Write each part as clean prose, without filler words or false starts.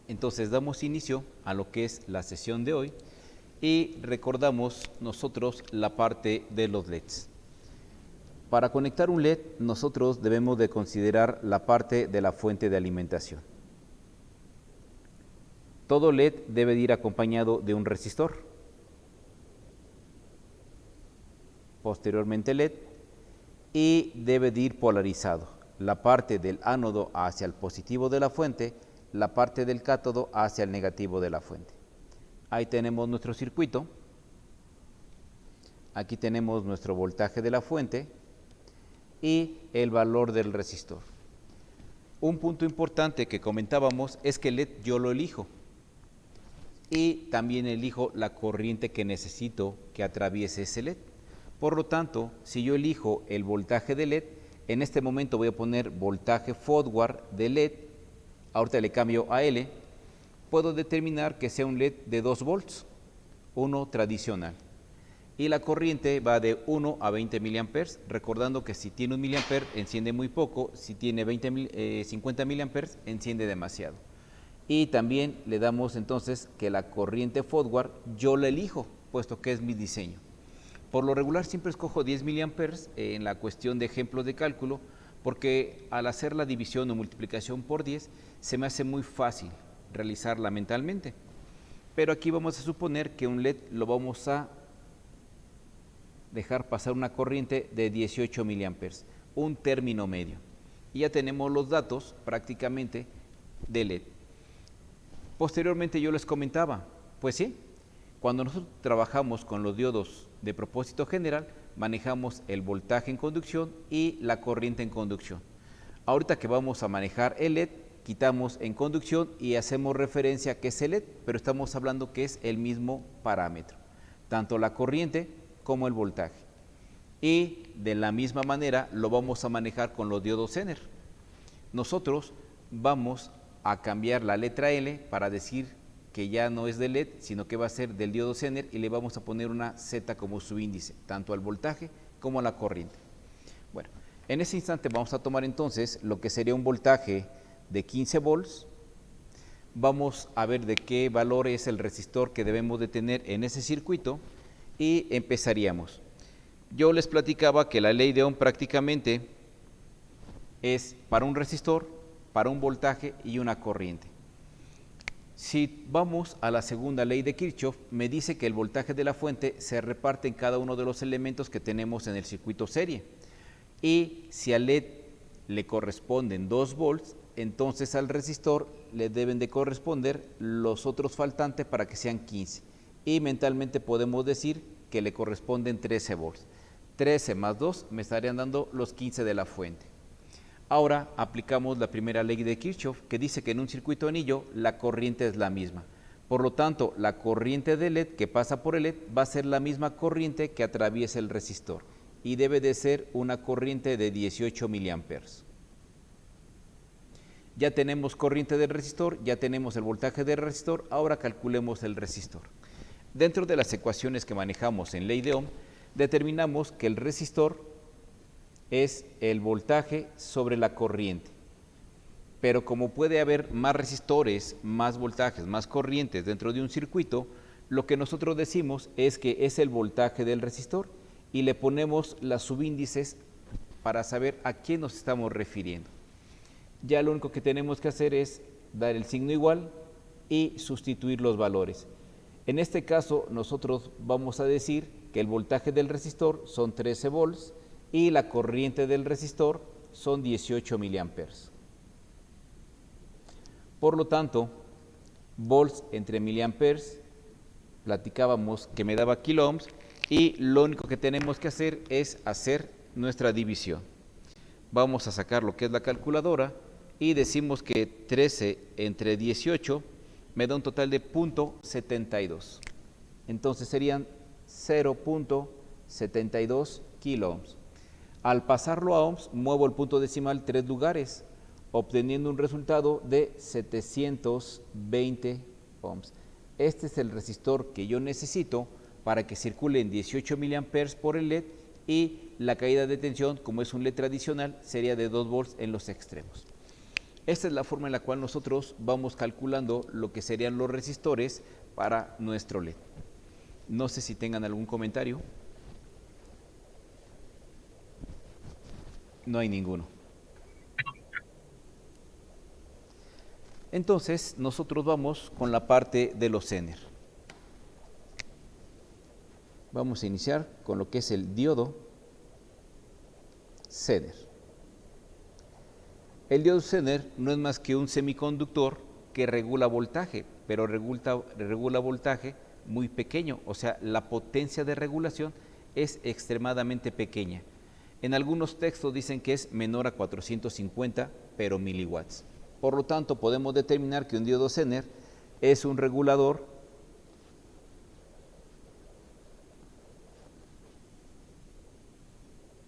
Entonces damos inicio a lo que es la sesión de hoy y recordamos nosotros la parte de los LEDs. Para conectar un LED nosotros debemos de considerar la parte de la fuente de alimentación. Todo LED debe de ir acompañado de un resistor. Posteriormente LED y debe de ir polarizado. La parte del ánodo hacia el positivo de la fuente, la parte del cátodo hacia el negativo de la fuente. Ahí tenemos nuestro circuito. Aquí tenemos nuestro voltaje de la fuente y el valor del resistor. Un punto importante que comentábamos es que el LED yo lo elijo y también elijo la corriente que necesito que atraviese ese LED. Por lo tanto, si yo elijo el voltaje de LED, en este momento voy a poner voltaje forward de LED, ahorita le cambio a L, puedo determinar que sea un LED de 2 volts, uno tradicional. Y la corriente va de 1 a 20 miliamperes, recordando que si tiene 1 miliamper enciende muy poco, si tiene 50 miliamperes enciende demasiado. Y también le damos entonces que la corriente forward yo la elijo, puesto que es mi diseño. Por lo regular siempre escojo 10 miliamperes en la cuestión de ejemplos de cálculo, porque al hacer la división o multiplicación por 10 se me hace muy fácil realizarla mentalmente. Pero aquí vamos a suponer que un LED lo vamos a dejar pasar una corriente de 18 miliamperes, un término medio. Y ya tenemos los datos prácticamente de LED. Posteriormente yo les comentaba, pues sí, cuando nosotros trabajamos con los diodos de propósito general, manejamos el voltaje en conducción y la corriente en conducción. Ahorita que vamos a manejar el LED, quitamos en conducción y hacemos referencia a que es el LED, pero estamos hablando que es el mismo parámetro, tanto la corriente como el voltaje. Y de la misma manera lo vamos a manejar con los diodos Zener. Nosotros vamos a cambiar la letra L para decir que ya no es de LED, sino que va a ser del diodo Zener y le vamos a poner una Z como su índice, tanto al voltaje como a la corriente. Bueno, en ese instante vamos a tomar entonces lo que sería un voltaje de 15 volts. Vamos a ver de qué valor es el resistor que debemos de tener en ese circuito y empezaríamos. Yo les platicaba que la ley de Ohm prácticamente es para un resistor, para un voltaje y una corriente. Si vamos a la segunda ley de Kirchhoff, me dice que el voltaje de la fuente se reparte en cada uno de los elementos que tenemos en el circuito serie. Y si al LED le corresponden 2 volts, entonces al resistor le deben de corresponder los otros faltantes para que sean 15. Y mentalmente podemos decir que le corresponden 13 volts. 13 más 2 me estarían dando los 15 de la fuente. Ahora aplicamos la primera ley de Kirchhoff, que dice que en un circuito anillo la corriente es la misma. Por lo tanto, la corriente del LED que pasa por el LED va a ser la misma corriente que atraviesa el resistor y debe de ser una corriente de 18 miliamperes. Ya tenemos corriente del resistor, ya tenemos el voltaje del resistor, ahora calculemos el resistor. Dentro de las ecuaciones que manejamos en ley de Ohm, determinamos que el resistor es el voltaje sobre la corriente. Pero como puede haber más resistores, más voltajes, más corrientes dentro de un circuito, lo que nosotros decimos es que es el voltaje del resistor y le ponemos las subíndices para saber a quién nos estamos refiriendo. Ya lo único que tenemos que hacer es dar el signo igual y sustituir los valores. En este caso nosotros vamos a decir que el voltaje del resistor son 13 volts y la corriente del resistor son 18 miliamperes. Por lo tanto, volts entre miliamperes, platicábamos que me daba kiloohms y lo único que tenemos que hacer es hacer nuestra división. Vamos a sacar lo que es la calculadora y decimos que 13 entre 18 me da un total de 0.72. Entonces serían 0.72 kiloohms. Al pasarlo a ohms, muevo el punto decimal 3 lugares, obteniendo un resultado de 720 ohms. Este es el resistor que yo necesito para que circule en 18 miliamperes por el LED y la caída de tensión, como es un LED tradicional, sería de 2 volts en los extremos. Esta es la forma en la cual nosotros vamos calculando lo que serían los resistores para nuestro LED. No sé si tengan algún comentario. No hay ninguno. Entonces, nosotros vamos con la parte de los Zener. Vamos a iniciar con lo que es el diodo Zener. El diodo Zener no es más que un semiconductor que regula voltaje, pero regula voltaje muy pequeño, o sea, la potencia de regulación es extremadamente pequeña. En algunos textos dicen que es menor a 450, pero miliwatts. Por lo tanto, podemos determinar que un diodo Zener es un regulador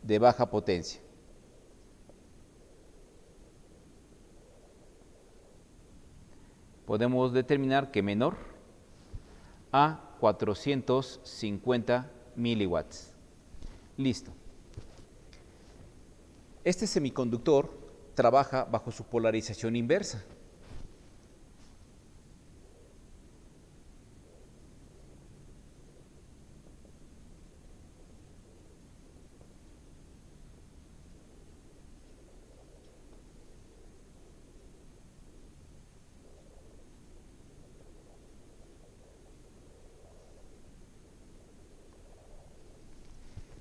de baja potencia. Podemos determinar que menor a 450 miliwatts. Listo. Este semiconductor trabaja bajo su polarización inversa.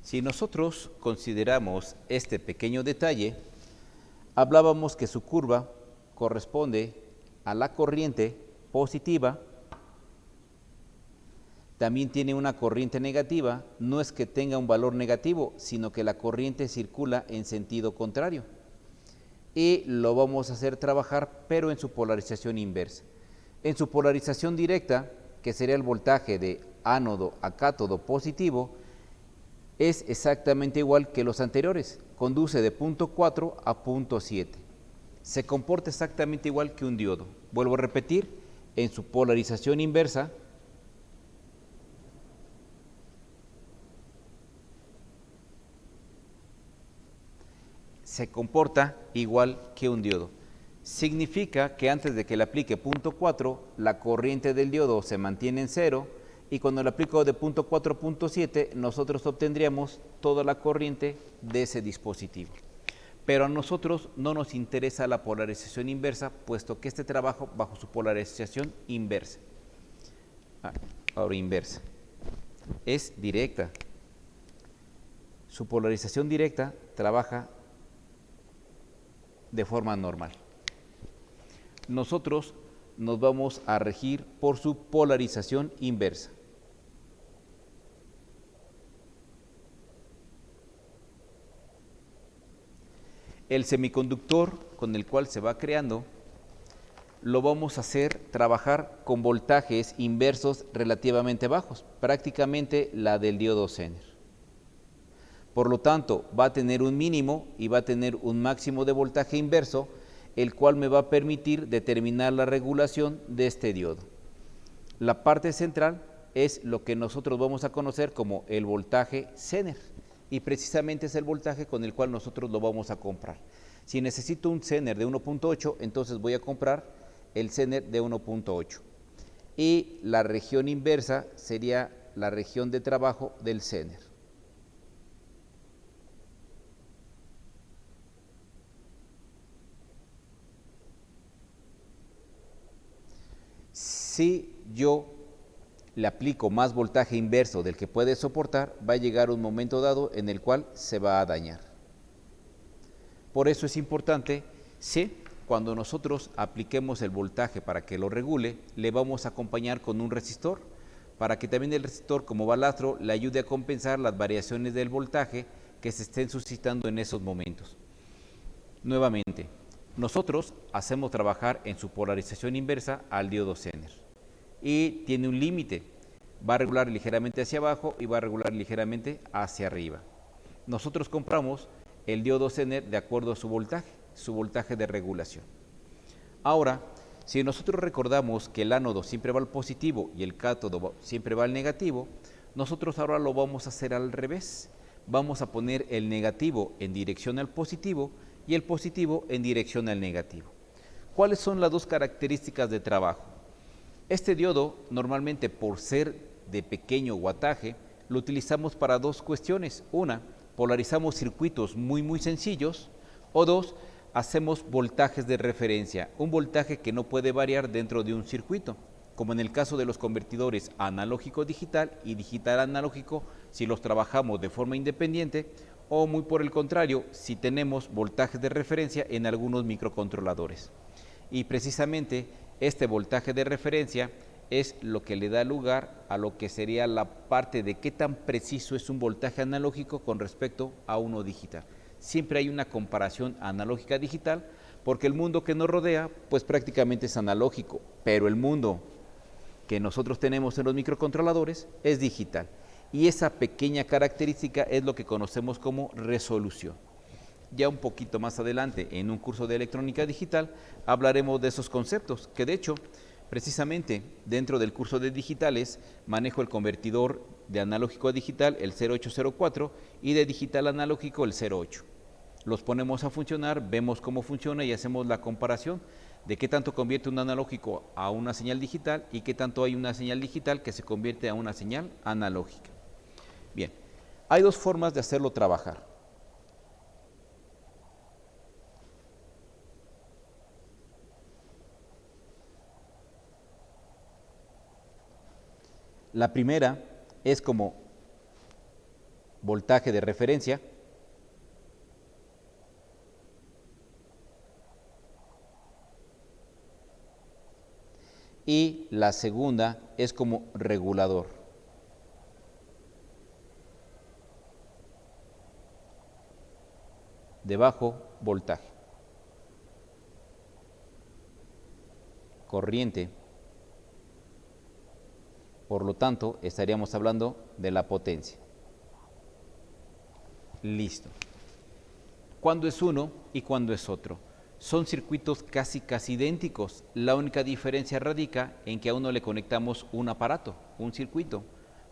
Si nosotros consideramos este pequeño detalle, hablábamos que su curva corresponde a la corriente positiva, también tiene una corriente negativa, no es que tenga un valor negativo, sino que la corriente circula en sentido contrario. Y lo vamos a hacer trabajar, pero en su polarización inversa. En su polarización directa, que sería el voltaje de ánodo a cátodo positivo, es exactamente igual que los anteriores, conduce de punto 4 a punto 7. Se comporta exactamente igual que un diodo. Vuelvo a repetir, en su polarización inversa, se comporta igual que un diodo. Significa que antes de que le aplique punto 4, la corriente del diodo se mantiene en 0, y cuando le aplico de punto 4 a punto 7, nosotros obtendríamos toda la corriente de ese dispositivo. Pero a nosotros no nos interesa la polarización inversa, puesto que este trabaja bajo su polarización inversa. Ahora inversa. Es directa. Su polarización directa trabaja de forma normal. Nosotros nos vamos a regir por su polarización inversa. El semiconductor con el cual se va creando lo vamos a hacer trabajar con voltajes inversos relativamente bajos, prácticamente la del diodo Zener. Por lo tanto, va a tener un mínimo y va a tener un máximo de voltaje inverso, el cual me va a permitir determinar la regulación de este diodo. La parte central es lo que nosotros vamos a conocer como el voltaje Zener, y precisamente es el voltaje con el cual nosotros lo vamos a comprar. Si necesito un Zener de 1.8, entonces voy a comprar el Zener de 1.8. Y la región inversa sería la región de trabajo del Zener. Si yo le aplico más voltaje inverso del que puede soportar, va a llegar un momento dado en el cual se va a dañar. Por eso es importante, cuando nosotros apliquemos el voltaje para que lo regule, le vamos a acompañar con un resistor, para que también el resistor como balastro le ayude a compensar las variaciones del voltaje que se estén suscitando en esos momentos. Nuevamente, nosotros hacemos trabajar en su polarización inversa al diodo Zener. Y tiene un límite, va a regular ligeramente hacia abajo y va a regular ligeramente hacia arriba. Nosotros compramos el diodo Zener de acuerdo a su voltaje de regulación. Ahora, si nosotros recordamos que el ánodo siempre va al positivo y el cátodo siempre va al negativo, nosotros ahora lo vamos a hacer al revés. Vamos a poner el negativo en dirección al positivo y el positivo en dirección al negativo. ¿Cuáles son las dos características de trabajo? Este diodo, normalmente por ser de pequeño wattaje, lo utilizamos para dos cuestiones. Una, polarizamos circuitos muy sencillos, o dos, hacemos voltajes de referencia, un voltaje que no puede variar dentro de un circuito, como en el caso de los convertidores analógico-digital y digital-analógico, si los trabajamos de forma independiente, o muy por el contrario, si tenemos voltajes de referencia en algunos microcontroladores. Y precisamente este voltaje de referencia es lo que le da lugar a lo que sería la parte de qué tan preciso es un voltaje analógico con respecto a uno digital. Siempre hay una comparación analógica digital porque el mundo que nos rodea pues prácticamente es analógico, pero el mundo que nosotros tenemos en los microcontroladores es digital. Y esa pequeña característica es lo que conocemos como resolución. Ya un poquito más adelante, en un curso de electrónica digital, hablaremos de esos conceptos, que de hecho, precisamente dentro del curso de digitales, manejo el convertidor de analógico a digital, el 0804, y de digital a analógico, el 08. Los ponemos a funcionar, vemos cómo funciona y hacemos la comparación de qué tanto convierte un analógico a una señal digital y qué tanto hay una señal digital que se convierte a una señal analógica. Bien, hay dos formas de hacerlo trabajar. La primera es como voltaje de referencia. Y la segunda es como regulador. De bajo voltaje. Corriente. Por lo tanto, estaríamos hablando de la potencia. Listo. ¿Cuándo es uno y cuándo es otro? Son circuitos casi idénticos. La única diferencia radica en que a uno le conectamos un aparato, un circuito.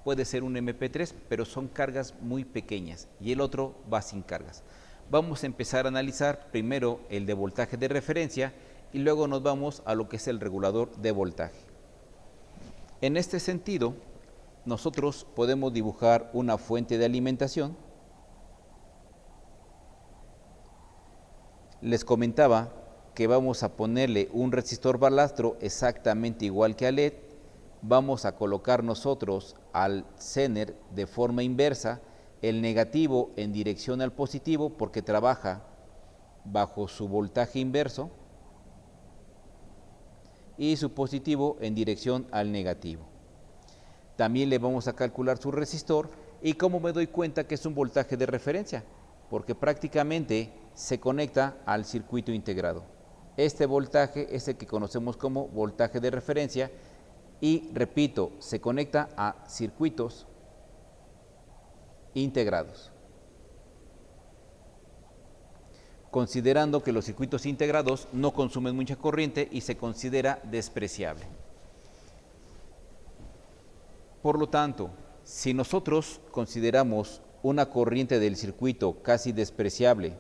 Puede ser un MP3, pero son cargas muy pequeñas y el otro va sin cargas. Vamos a empezar a analizar primero el de voltaje de referencia y luego nos vamos a lo que es el regulador de voltaje. En este sentido, nosotros podemos dibujar una fuente de alimentación. Les comentaba que vamos a ponerle un resistor balastro exactamente igual que al LED. Vamos a colocar nosotros al Zener de forma inversa, el negativo en dirección al positivo porque trabaja bajo su voltaje inverso y su positivo en dirección al negativo. También le vamos a calcular su resistor y cómo me doy cuenta que es un voltaje de referencia, porque prácticamente se conecta al circuito integrado. Este voltaje es el que conocemos como voltaje de referencia y, repito, se conecta a circuitos integrados. Considerando que los circuitos integrados no consumen mucha corriente y se considera despreciable. Por lo tanto, si nosotros consideramos una corriente del circuito casi despreciable,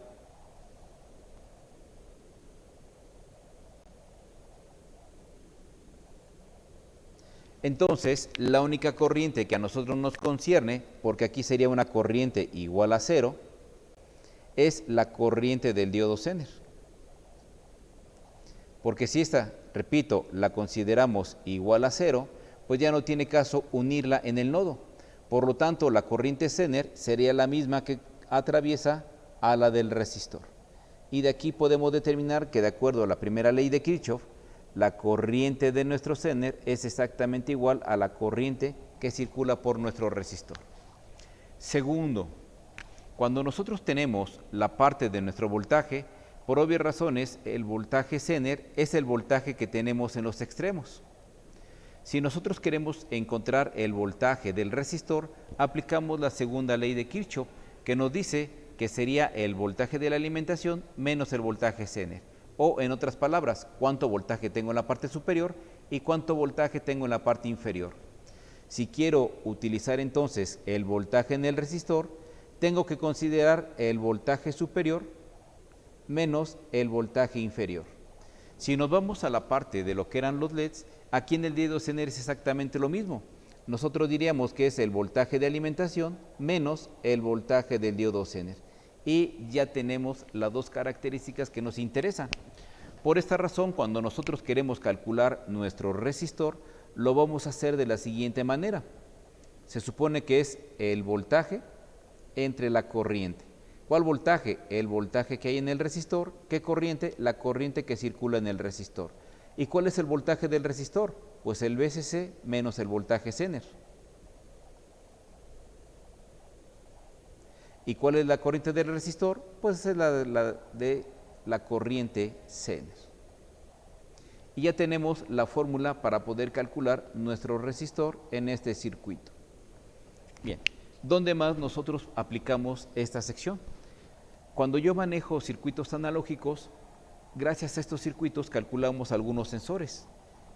entonces la única corriente que a nosotros nos concierne, porque aquí sería una corriente igual a cero, es la corriente del diodo Zener. Porque si esta, repito, la consideramos igual a cero, pues ya no tiene caso unirla en el nodo. Por lo tanto, la corriente Zener sería la misma que atraviesa a la del resistor. Y de aquí podemos determinar que de acuerdo a la primera ley de Kirchhoff, la corriente de nuestro Zener es exactamente igual a la corriente que circula por nuestro resistor. Segundo, cuando nosotros tenemos la parte de nuestro voltaje, por obvias razones, el voltaje Zener es el voltaje que tenemos en los extremos. Si nosotros queremos encontrar el voltaje del resistor, aplicamos la segunda ley de Kirchhoff, que nos dice que sería el voltaje de la alimentación menos el voltaje Zener. O, en otras palabras, cuánto voltaje tengo en la parte superior y cuánto voltaje tengo en la parte inferior. Si quiero utilizar entonces el voltaje en el resistor, tengo que considerar el voltaje superior menos el voltaje inferior. Si nos vamos a la parte de lo que eran los LEDs, aquí en el diodo Zener es exactamente lo mismo. Nosotros diríamos que es el voltaje de alimentación menos el voltaje del diodo Zener. Y ya tenemos las dos características que nos interesan. Por esta razón, cuando nosotros queremos calcular nuestro resistor, lo vamos a hacer de la siguiente manera. Se supone que es el voltaje entre la corriente. ¿Cuál voltaje? El voltaje que hay en el resistor. ¿Qué corriente? La corriente que circula en el resistor. ¿Y cuál es el voltaje del resistor? Pues el VCC menos el voltaje Zener. ¿Y cuál es la corriente del resistor? Pues es la de la corriente Zener. Y ya tenemos la fórmula para poder calcular nuestro resistor en este circuito. Bien, ¿dónde más nosotros aplicamos esta sección? Cuando yo manejo circuitos analógicos, gracias a estos circuitos calculamos algunos sensores.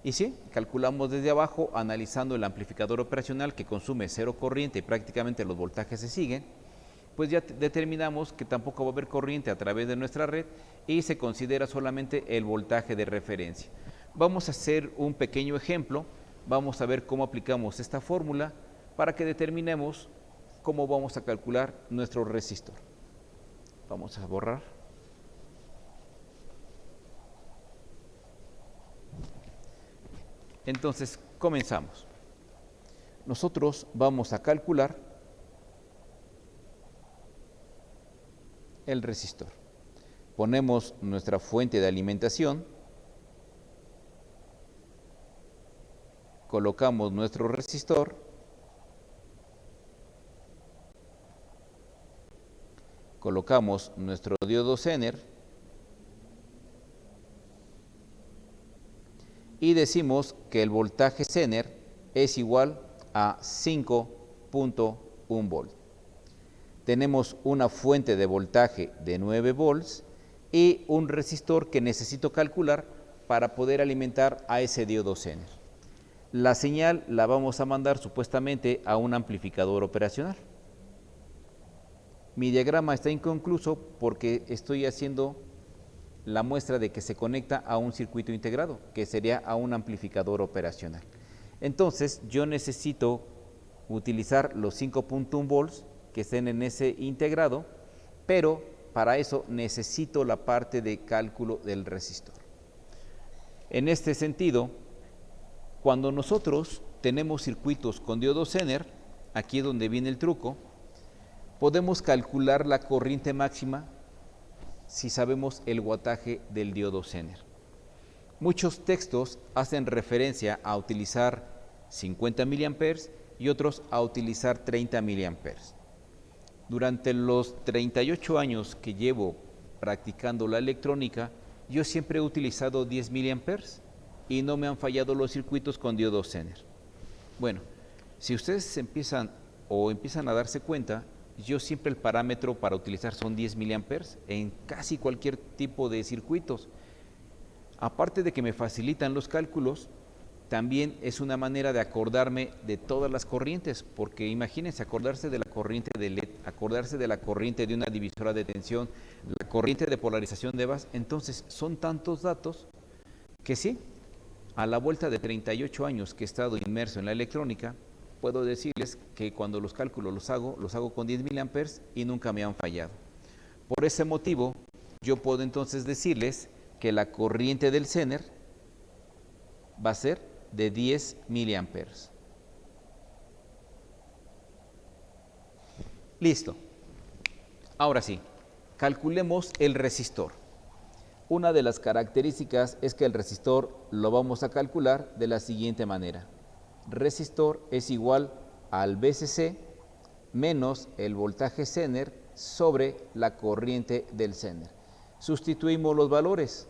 Y sí, calculamos desde abajo analizando el amplificador operacional que consume cero corriente y prácticamente los voltajes se siguen, pues ya determinamos que tampoco va a haber corriente a través de nuestra red y se considera solamente el voltaje de referencia. Vamos a hacer un pequeño ejemplo, vamos a ver cómo aplicamos esta fórmula para que determinemos cómo vamos a calcular nuestro resistor. Vamos a borrar. Entonces, comenzamos. Nosotros vamos a calcular el resistor. Ponemos nuestra fuente de alimentación, colocamos nuestro resistor, colocamos nuestro diodo Zener y decimos que el voltaje Zener es igual a 5.1 volt. Tenemos una fuente de voltaje de 9 volts y un resistor que necesito calcular para poder alimentar a ese diodo Zener. La señal la vamos a mandar supuestamente a un amplificador operacional. Mi diagrama está inconcluso porque estoy haciendo la muestra de que se conecta a un circuito integrado, que sería a un amplificador operacional. Entonces, yo necesito utilizar los 5.1 volts que estén en ese integrado, pero para eso necesito la parte de cálculo del resistor. En este sentido, cuando nosotros tenemos circuitos con diodo Zener, aquí es donde viene el truco, podemos calcular la corriente máxima si sabemos el wattaje del diodo Zener. Muchos textos hacen referencia a utilizar 50 mA y otros a utilizar 30 mA. Durante los 38 años que llevo practicando la electrónica, yo siempre he utilizado 10 mA y no me han fallado los circuitos con diodo Zener. Bueno, si ustedes empiezan a darse cuenta, yo siempre el parámetro para utilizar son 10 mA en casi cualquier tipo de circuitos. Aparte de que me facilitan los cálculos, también es una manera de acordarme de todas las corrientes, porque imagínense acordarse de la corriente de LED, acordarse de la corriente de una divisora de tensión, la corriente de polarización de VAS. Entonces son tantos datos que sí, a la vuelta de 38 años que he estado inmerso en la electrónica, puedo decirles que cuando los cálculos los hago con 10 mA y nunca me han fallado. Por ese motivo, yo puedo entonces decirles que la corriente del Zener va a ser de 10 mA. Listo. Ahora sí, calculemos el resistor. Una de las características es que el resistor lo vamos a calcular de la siguiente manera. Resistor es igual al VCC menos el voltaje Zener sobre la corriente del Zener. Sustituimos los valores.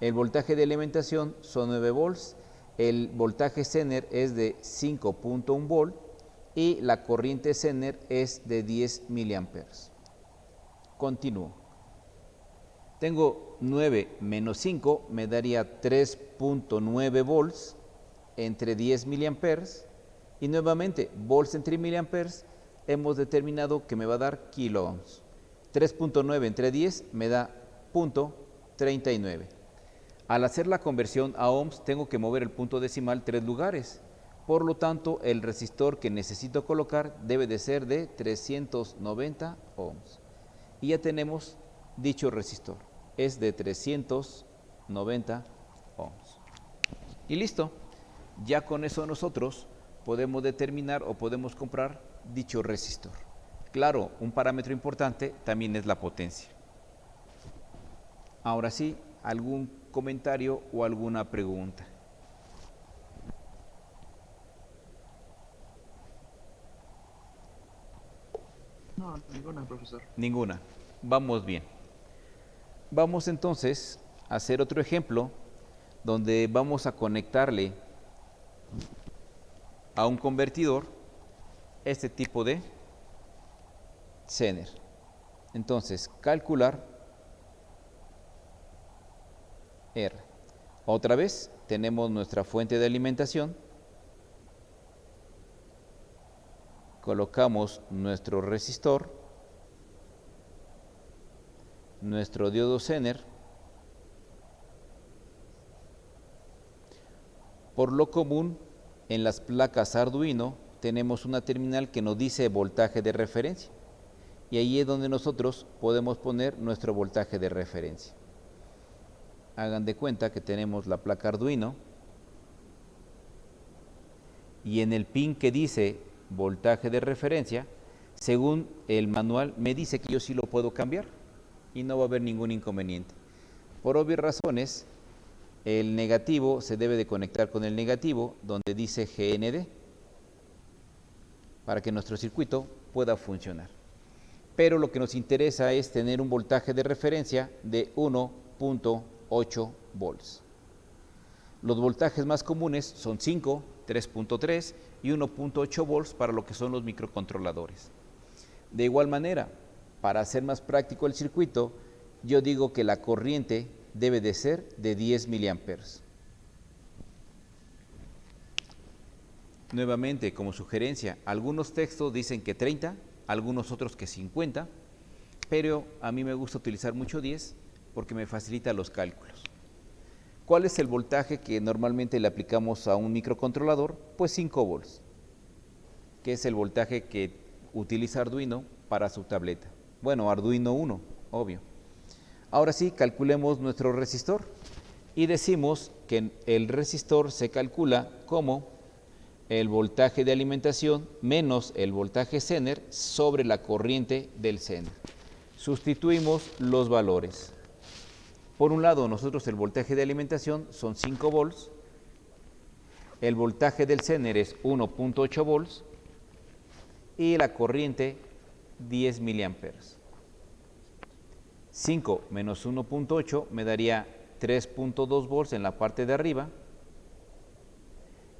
El voltaje de alimentación son 9 volts, el voltaje Zener es de 5.1 volt y la corriente Zener es de 10 mA. Continúo. Tengo 9 menos 5, me daría 3.9 volts entre 10 mA y nuevamente volts entre miliamperes hemos determinado que me va a dar kilo ohms. 3.9 entre 10 me da 0.39. Al hacer la conversión a ohms, tengo que mover el punto decimal 3 lugares. Por lo tanto, el resistor que necesito colocar debe de ser de 390 ohms. Y ya tenemos dicho resistor. Es de 390 ohms. Y listo. Ya con eso nosotros podemos determinar o podemos comprar dicho resistor. Claro, un parámetro importante también es la potencia. Ahora sí, ¿algún comentario o alguna pregunta? No, ninguna, profesor. Ninguna. Vamos bien. Vamos entonces a hacer otro ejemplo donde vamos a conectarle a un convertidor este tipo de Zener. Entonces, calcular R. Otra vez tenemos nuestra fuente de alimentación. Colocamos nuestro resistor, nuestro diodo Zener. Por lo común, en las placas Arduino tenemos una terminal que nos dice voltaje de referencia. Y ahí es donde nosotros podemos poner nuestro voltaje de referencia. Hagan de cuenta que tenemos la placa Arduino y en el pin que dice voltaje de referencia, según el manual me dice que yo sí lo puedo cambiar y no va a haber ningún inconveniente. Por obvias razones, el negativo se debe de conectar con el negativo donde dice GND para que nuestro circuito pueda funcionar. Pero lo que nos interesa es tener un voltaje de referencia de 1.8 volts. Los voltajes más comunes son 5, 3.3 y 1.8 volts para lo que son los microcontroladores. De igual manera, para hacer más práctico el circuito, yo digo que la corriente debe de ser de 10 miliamperes. Nuevamente, como sugerencia, algunos textos dicen que 30, algunos otros que 50, pero a mí me gusta utilizar mucho 10 porque me facilita los cálculos. ¿Cuál es el voltaje que normalmente le aplicamos a un microcontrolador? Pues 5 volts, que es el voltaje que utiliza Arduino para su tableta. Bueno, Arduino 1, obvio. Ahora sí, calculemos nuestro resistor y decimos que el resistor se calcula como el voltaje de alimentación menos el voltaje Zener sobre la corriente del Zener. Sustituimos los valores. Por un lado, nosotros el voltaje de alimentación son 5 volts, el voltaje del Zener es 1.8 volts y la corriente 10 miliamperes. 5 menos 1.8 me daría 3.2 volts en la parte de arriba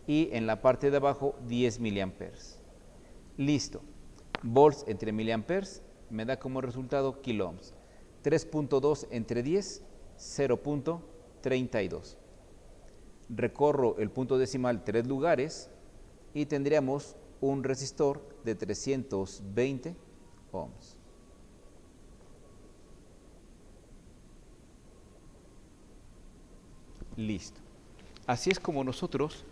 y en la parte de abajo 10 miliamperes. Listo. Volts entre miliamperes me da como resultado kiloohms. 3.2 entre 10, 0.32. Recorro el punto decimal 3 lugares y tendríamos un resistor de 320 ohms. Listo. Así es como nosotros,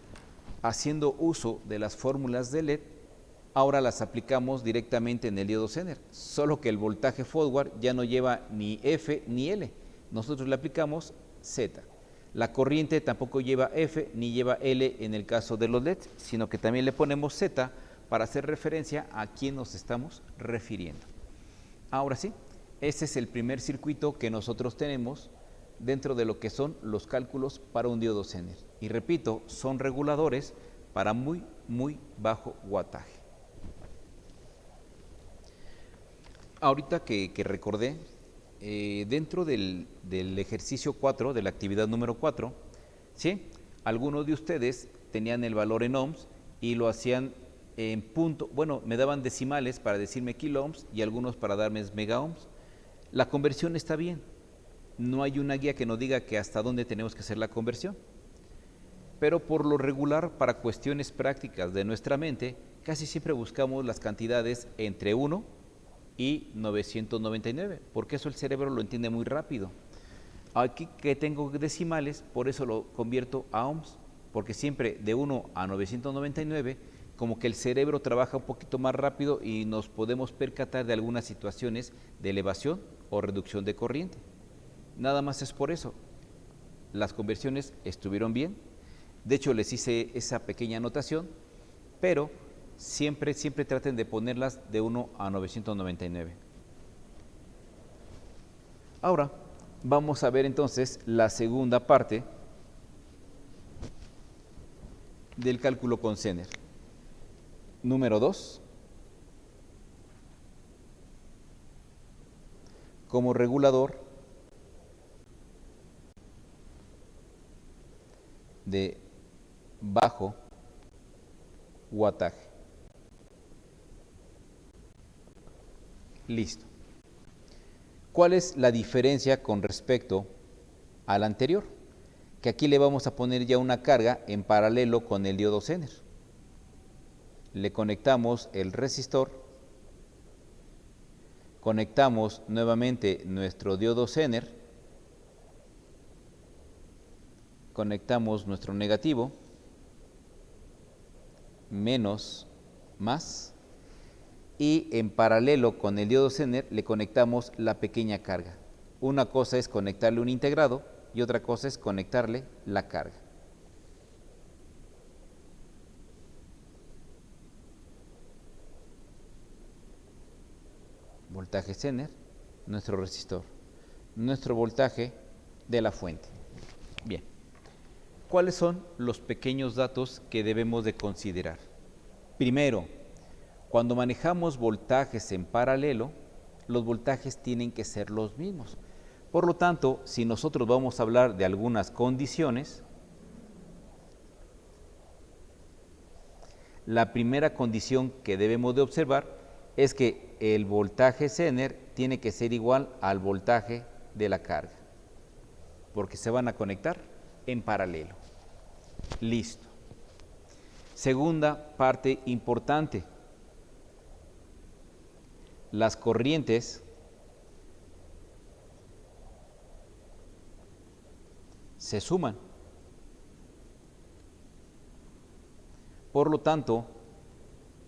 haciendo uso de las fórmulas de LED, ahora las aplicamos directamente en el diodo Zener, solo que el voltaje forward ya no lleva ni F ni L. Nosotros le aplicamos Z. La corriente tampoco lleva F ni lleva L en el caso de los LEDs, sino que también le ponemos Z para hacer referencia a quién nos estamos refiriendo. Ahora sí, este es el primer circuito que nosotros tenemos dentro de lo que son los cálculos para un diodo Zener. Y repito, son reguladores para muy bajo wattaje. Ahorita que recordé, dentro del ejercicio 4, de la actividad número 4, ¿sí? Algunos de ustedes tenían el valor en ohms y lo hacían en punto, bueno, me daban decimales para decirme kiloohms y algunos para darme megaohms. La conversión está bien. No hay una guía que nos diga que hasta dónde tenemos que hacer la conversión. Pero por lo regular, para cuestiones prácticas de nuestra mente, casi siempre buscamos las cantidades entre 1 y 999, porque eso el cerebro lo entiende muy rápido. Aquí que tengo decimales, por eso lo convierto a ohms, porque siempre de 1 a 999, como que el cerebro trabaja un poquito más rápido y nos podemos percatar de algunas situaciones de elevación o reducción de corriente. Nada más es por eso. Las conversiones estuvieron bien. De hecho, les hice esa pequeña anotación, pero siempre traten de ponerlas de 1 a 999. Ahora, vamos a ver entonces la segunda parte del cálculo con Zener. Número 2. Como regulador de bajo wattaje. Listo. ¿Cuál es la diferencia con respecto al anterior? Que aquí le vamos a poner ya una carga en paralelo con el diodo Zener. Le conectamos el resistor, conectamos nuevamente nuestro diodo Zener, conectamos nuestro negativo, menos, más, y en paralelo con el diodo Zener le conectamos la pequeña carga. Una cosa es conectarle un integrado y otra cosa es conectarle la carga. Voltaje Zener, nuestro resistor, nuestro voltaje de la fuente. Bien, ¿cuáles son los pequeños datos que debemos de considerar? Primero, cuando manejamos voltajes en paralelo, los voltajes tienen que ser los mismos. Por lo tanto, si nosotros vamos a hablar de algunas condiciones, la primera condición que debemos de observar es que el voltaje Zener tiene que ser igual al voltaje de la carga, porque se van a conectar en paralelo. Listo. Segunda parte importante. Las corrientes se suman. Por lo tanto,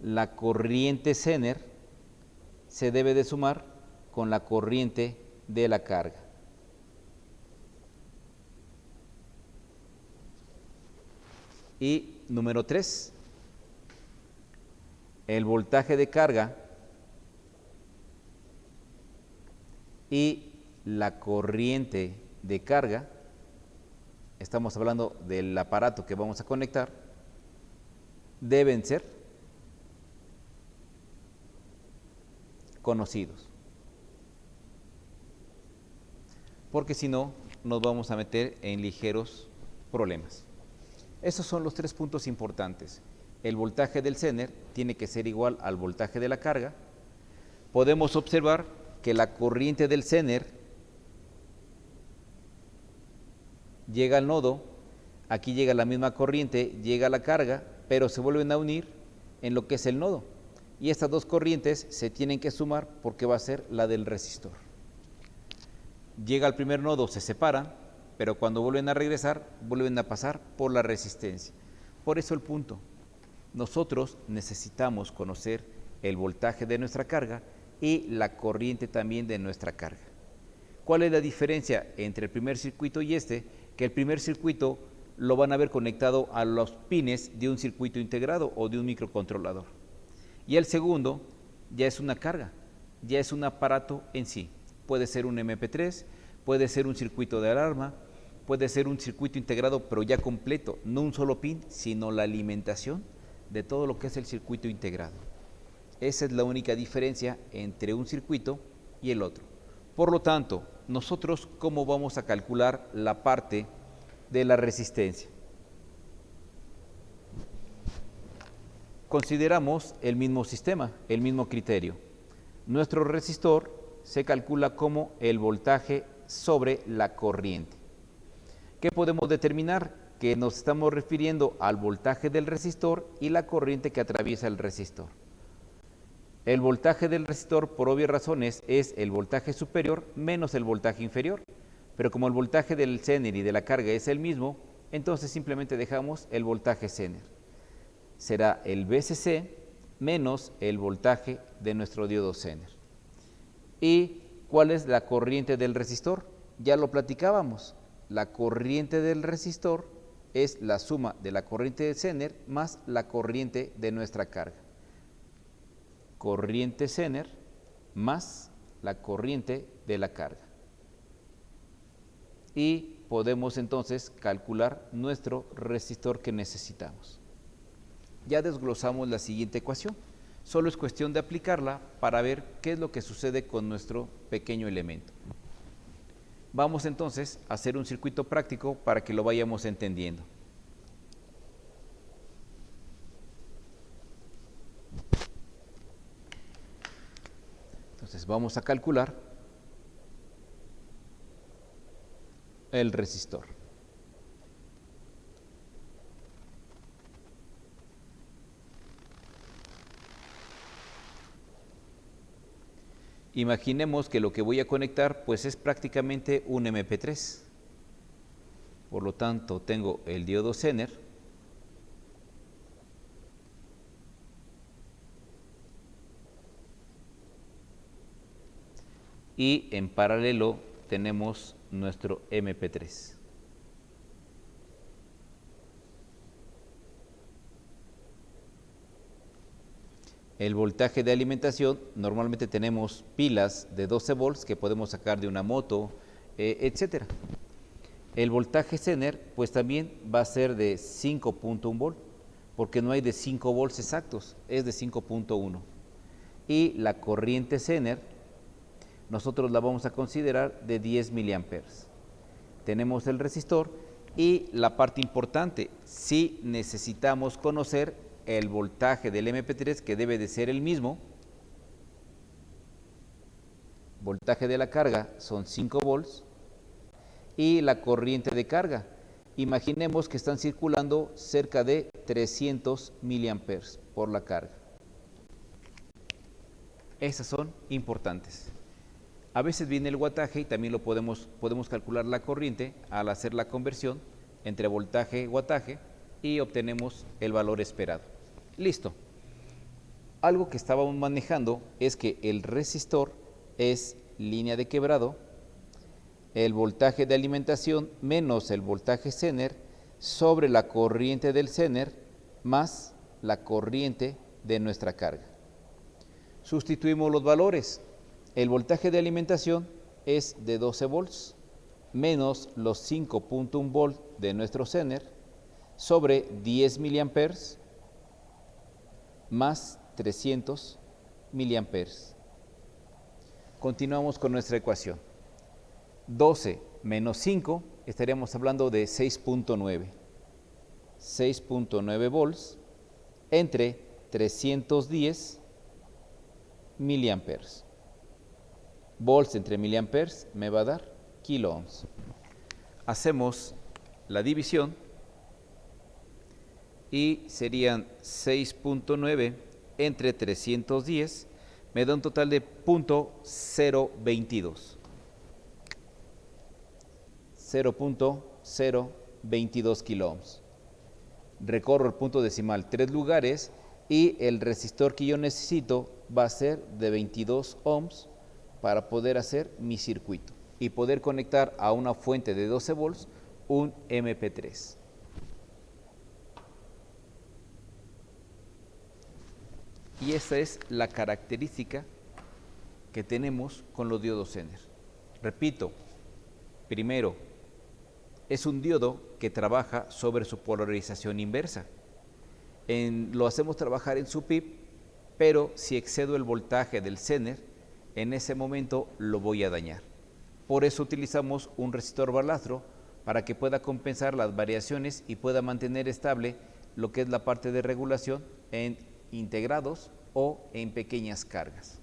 la corriente Zener se debe de sumar con la corriente de la carga. Y número 3, el voltaje de carga y la corriente de carga, estamos hablando del aparato que vamos a conectar, deben ser conocidos, porque si no nos vamos a meter en ligeros problemas. Esos son los 3 puntos importantes. El voltaje del Zener tiene que ser igual al voltaje de la carga. Podemos observar que la corriente del Zener llega al nodo, aquí llega la misma corriente, llega a la carga, pero se vuelven a unir en lo que es el nodo. Y estas dos corrientes se tienen que sumar porque va a ser la del resistor. Llega al primer nodo, se separan, pero cuando vuelven a regresar, vuelven a pasar por la resistencia. Por eso el punto. Nosotros necesitamos conocer el voltaje de nuestra carga y la corriente también de nuestra carga. ¿Cuál es la diferencia entre el primer circuito y este? Que el primer circuito lo van a ver conectado a los pines de un circuito integrado o de un microcontrolador. Y el segundo ya es una carga, ya es un aparato en sí. Puede ser un MP3, puede ser un circuito de alarma, puede ser un circuito integrado, pero ya completo, no un solo pin, sino la alimentación de todo lo que es el circuito integrado. Esa es la única diferencia entre un circuito y el otro. Por lo tanto, nosotros, ¿cómo vamos a calcular la parte de la resistencia? Consideramos el mismo sistema, el mismo criterio. Nuestro resistor se calcula como el voltaje sobre la corriente. ¿Qué podemos determinar? Que nos estamos refiriendo al voltaje del resistor y la corriente que atraviesa el resistor. El voltaje del resistor, por obvias razones, es el voltaje superior menos el voltaje inferior. Pero como el voltaje del Zener y de la carga es el mismo, entonces simplemente dejamos el voltaje Zener. Será el VCC menos el voltaje de nuestro diodo Zener. ¿Y cuál es la corriente del resistor? Ya lo platicábamos. La corriente del resistor es la suma de la corriente de Zener más la corriente de nuestra carga. Corriente Zener más la corriente de la carga. Y podemos entonces calcular nuestro resistor que necesitamos. Ya desglosamos la siguiente ecuación. Solo es cuestión de aplicarla para ver qué es lo que sucede con nuestro pequeño elemento. Vamos entonces a hacer un circuito práctico para que lo vayamos entendiendo. Entonces vamos a calcular el resistor. Imaginemos que lo que voy a conectar pues es prácticamente un MP3. Por lo tanto, tengo el diodo Zener y en paralelo tenemos nuestro MP3. El voltaje de alimentación, normalmente tenemos pilas de 12 volts que podemos sacar de una moto, etcétera. El voltaje Zener pues también va a ser de 5.1 volt, porque no hay de 5 volts exactos, es de 5.1. Y la corriente Zener, nosotros la vamos a considerar de 10 miliamperes. Tenemos el resistor y la parte importante, si necesitamos conocer el voltaje del MP3, que debe de ser el mismo. Voltaje de la carga son 5 volts y la corriente de carga. Imaginemos que están circulando cerca de 300 miliamperes por la carga. Esas son importantes. A veces viene el wattaje y también lo podemos calcular la corriente al hacer la conversión entre voltaje y wattaje y obtenemos el valor esperado. Listo. Algo que estábamos manejando es que el resistor es línea de quebrado, el voltaje de alimentación menos el voltaje Zener sobre la corriente del Zener más la corriente de nuestra carga. Sustituimos los valores. El voltaje de alimentación es de 12 volts menos los 5.1 volt de nuestro Zener sobre 10 miliamperes más 300 miliamperes. Continuamos con nuestra ecuación. 12 menos 5, estaríamos hablando de 6.9. 6.9 volts entre 310 miliamperes. Volts entre miliamperes me va a dar kilo ohms. Hacemos la división y serían 6.9 entre 310, me da un total de 0.022. 0.022 kilo ohms. Recorro el punto decimal 3 lugares y el resistor que yo necesito va a ser de 22 ohms para poder hacer mi circuito y poder conectar a una fuente de 12 volts un MP3. Y esa es la característica que tenemos con los diodos Zener. Repito, primero, es un diodo que trabaja sobre su polarización inversa. Lo hacemos trabajar en su PIP, pero si excedo el voltaje del Zener, en ese momento lo voy a dañar. Por eso utilizamos un resistor balastro para que pueda compensar las variaciones y pueda mantener estable lo que es la parte de regulación en integrados o en pequeñas cargas.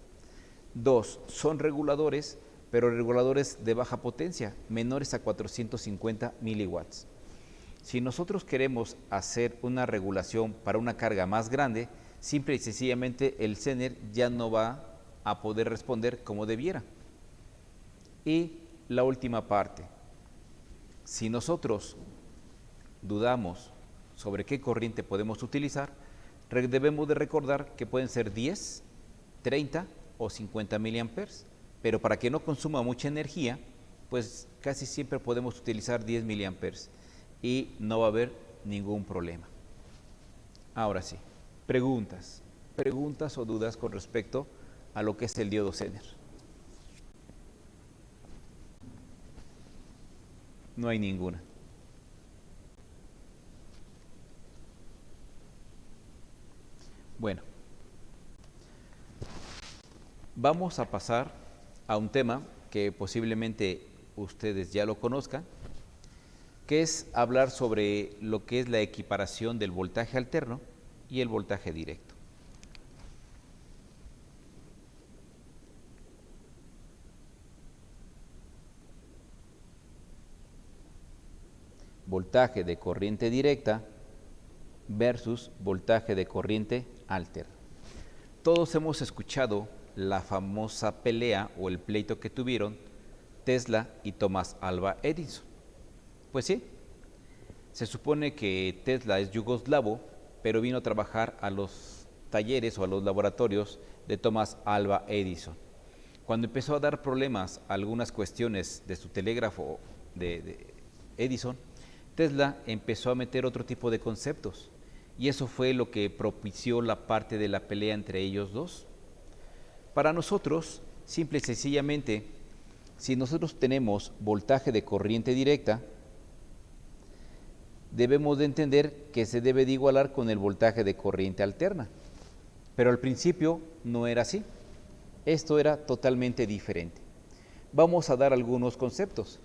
2. Son reguladores, pero reguladores de baja potencia, menores a 450 miliwatts. Si nosotros queremos hacer una regulación para una carga más grande, simple y sencillamente el Zener ya no va a poder responder como debiera. Y la última parte, Si nosotros dudamos sobre qué corriente podemos utilizar, debemos de recordar que pueden ser 10, 30 o 50 miliamperes, pero para que no consuma mucha energía, pues casi siempre podemos utilizar 10 miliamperes y no va a haber ningún problema. Ahora sí, preguntas o dudas con respecto a lo que es el diodo Zener. No hay ninguna. Bueno, vamos a pasar a un tema que posiblemente ustedes ya lo conozcan, que es hablar sobre lo que es la equiparación del voltaje alterno y el voltaje directo. Voltaje de corriente directa versus voltaje de corriente alterna. Todos hemos escuchado la famosa pelea o el pleito que tuvieron Tesla y Thomas Alva Edison. Pues sí, se supone que Tesla es yugoslavo, pero vino a trabajar a los talleres o a los laboratorios de Thomas Alva Edison. Cuando empezó a dar problemas a algunas cuestiones de su telégrafo de Edison, Tesla empezó a meter otro tipo de conceptos y eso fue lo que propició la parte de la pelea entre ellos dos. Para nosotros, simple y sencillamente, si nosotros tenemos voltaje de corriente directa, debemos de entender que se debe de igualar con el voltaje de corriente alterna. Pero al principio no era así. Esto era totalmente diferente. Vamos a dar algunos conceptos.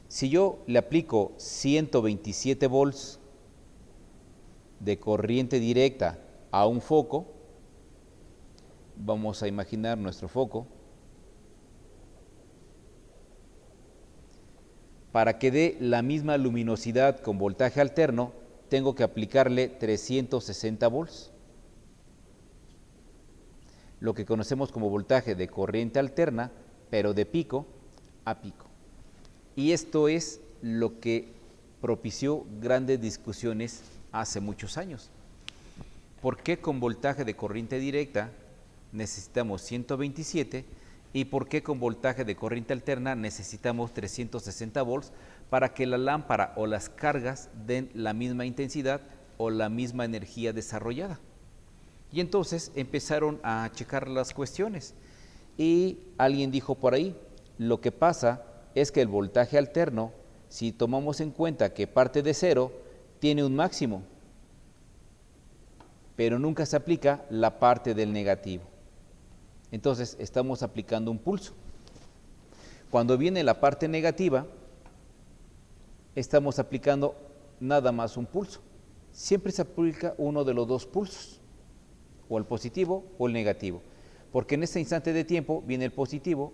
Si yo le aplico 127 volts de corriente directa a un foco, vamos a imaginar nuestro foco, para que dé la misma luminosidad con voltaje alterno, tengo que aplicarle 360 volts, lo que conocemos como voltaje de corriente alterna, pero de pico a pico. Y esto es lo que propició grandes discusiones hace muchos años. ¿Por qué con voltaje de corriente directa necesitamos 127 y por qué con voltaje de corriente alterna necesitamos 360 volts para que la lámpara o las cargas den la misma intensidad o la misma energía desarrollada? Y entonces empezaron a checar las cuestiones y alguien dijo por ahí, lo que pasa es que el voltaje alterno, si tomamos en cuenta que parte de cero, tiene un máximo, pero nunca se aplica la parte del negativo. Entonces estamos aplicando un pulso. Cuando viene la parte negativa, estamos aplicando nada más un pulso. Siempre se aplica uno de los dos pulsos, o el positivo o el negativo, porque en este instante de tiempo viene el positivo,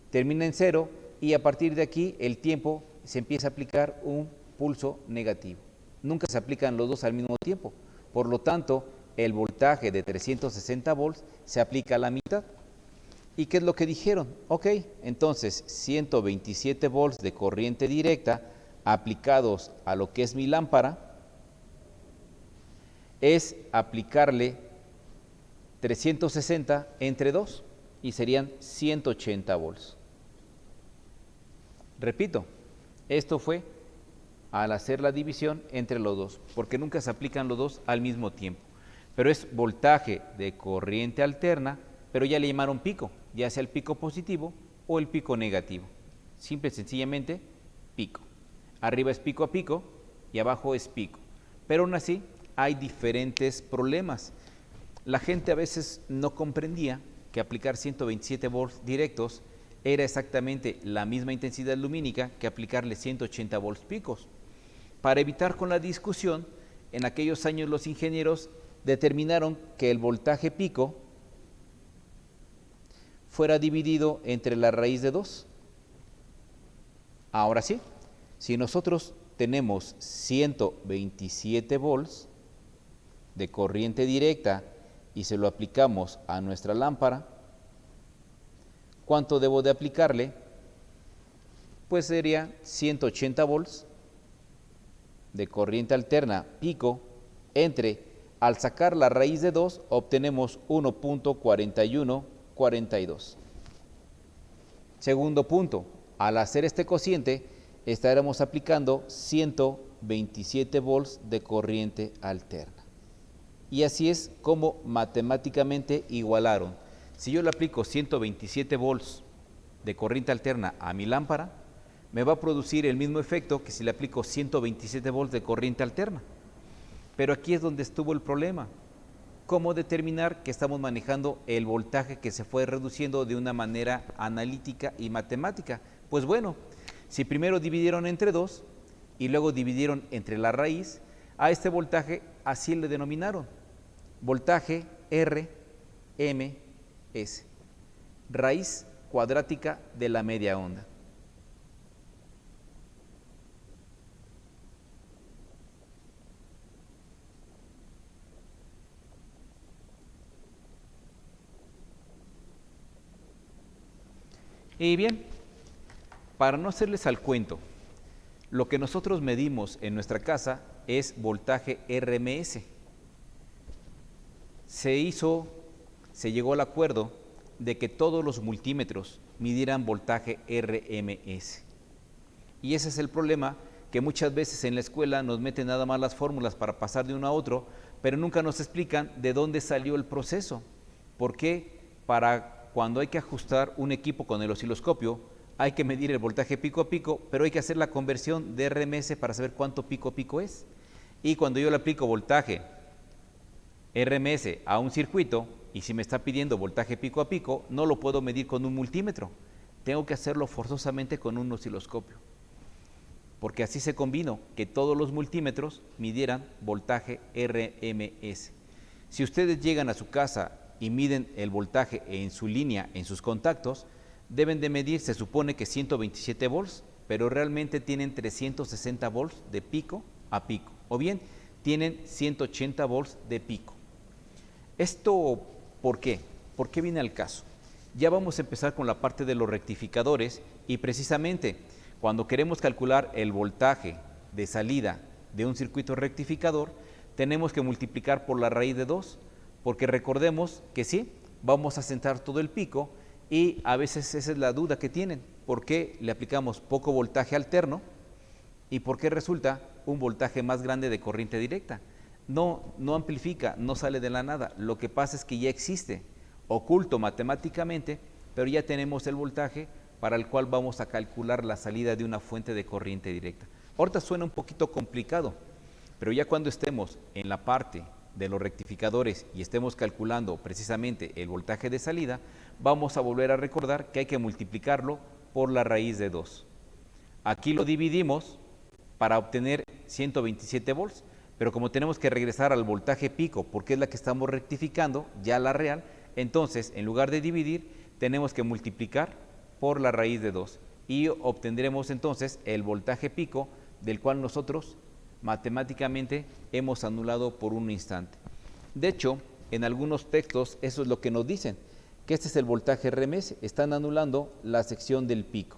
termina en cero y a partir de aquí el tiempo se empieza a aplicar un pulso negativo. Nunca se aplican los dos al mismo tiempo, por lo tanto el voltaje de 360 volts se aplica a la mitad. ¿Y qué es lo que dijeron? Ok, entonces 127 volts de corriente directa aplicados a lo que es mi lámpara es aplicarle 360 entre 2 y serían 180 volts. Repito, esto fue al hacer la división entre los dos, porque nunca se aplican los dos al mismo tiempo. Pero es voltaje de corriente alterna, pero ya le llamaron pico, ya sea el pico positivo o el pico negativo. Simple y sencillamente pico. Arriba es pico a pico y abajo es pico. Pero aún así hay diferentes problemas. La gente a veces no comprendía que aplicar 127 volts directos era exactamente la misma intensidad lumínica que aplicarle 180 volts picos. Para evitar con la discusión, en aquellos años los ingenieros determinaron que el voltaje pico fuera dividido entre la raíz de 2. Ahora sí, si nosotros tenemos 127 volts de corriente directa y se lo aplicamos a nuestra lámpara, ¿cuánto debo de aplicarle? Pues sería 180 volts de corriente alterna pico entre, al sacar la raíz de 2, obtenemos 1.4142. Segundo punto, al hacer este cociente, estaremos aplicando 127 volts de corriente alterna. Y así es como matemáticamente igualaron. Si yo le aplico 127 volts de corriente alterna a mi lámpara, me va a producir el mismo efecto que si le aplico 127 volts de corriente alterna. Pero aquí es donde estuvo el problema. ¿Cómo determinar que estamos manejando el voltaje que se fue reduciendo de una manera analítica y matemática? Pues bueno, si primero dividieron entre 2 y luego dividieron entre la raíz, a este voltaje así le denominaron, voltaje RMS, raíz cuadrática de la media onda. Y bien, para no hacerles al cuento, lo que nosotros medimos en nuestra casa es voltaje RMS. Se llegó al acuerdo de que todos los multímetros midieran voltaje RMS. Y ese es el problema, que muchas veces en la escuela nos meten nada más las fórmulas para pasar de uno a otro, pero nunca nos explican de dónde salió el proceso. ¿Por qué? Para cuando hay que ajustar un equipo con el osciloscopio, hay que medir el voltaje pico a pico, pero hay que hacer la conversión de RMS para saber cuánto pico a pico es. Y cuando yo le aplico voltaje RMS a un circuito, y si me está pidiendo voltaje pico a pico, no lo puedo medir con un multímetro. Tengo que hacerlo forzosamente con un osciloscopio. Porque así se combinó, que todos los multímetros midieran voltaje RMS. Si ustedes llegan a su casa y miden el voltaje en su línea, en sus contactos, deben de medir, se supone que 127 volts, pero realmente tienen 360 volts de pico a pico, o bien tienen 180 volts de pico. ¿Esto por qué? ¿Por qué viene al caso? Ya vamos a empezar con la parte de los rectificadores y precisamente cuando queremos calcular el voltaje de salida de un circuito rectificador, tenemos que multiplicar por la raíz de 2, porque recordemos que sí, vamos a centrar todo el pico y a veces esa es la duda que tienen, ¿por qué le aplicamos poco voltaje alterno y por qué resulta un voltaje más grande de corriente directa? No amplifica, no sale de la nada, lo que pasa es que ya existe, oculto matemáticamente, pero ya tenemos el voltaje para el cual vamos a calcular la salida de una fuente de corriente directa. Ahorita suena un poquito complicado, pero ya cuando estemos en la parte de los rectificadores y estemos calculando precisamente el voltaje de salida, vamos a volver a recordar que hay que multiplicarlo por la raíz de 2. Aquí lo dividimos para obtener 127 volts, pero como tenemos que regresar al voltaje pico, porque es la que estamos rectificando, ya la real, entonces en lugar de dividir, tenemos que multiplicar por la raíz de 2 y obtendremos entonces el voltaje pico, del cual nosotros matemáticamente hemos anulado por un instante. De hecho, en algunos textos eso es lo que nos dicen, que este es el voltaje RMS, están anulando la sección del pico.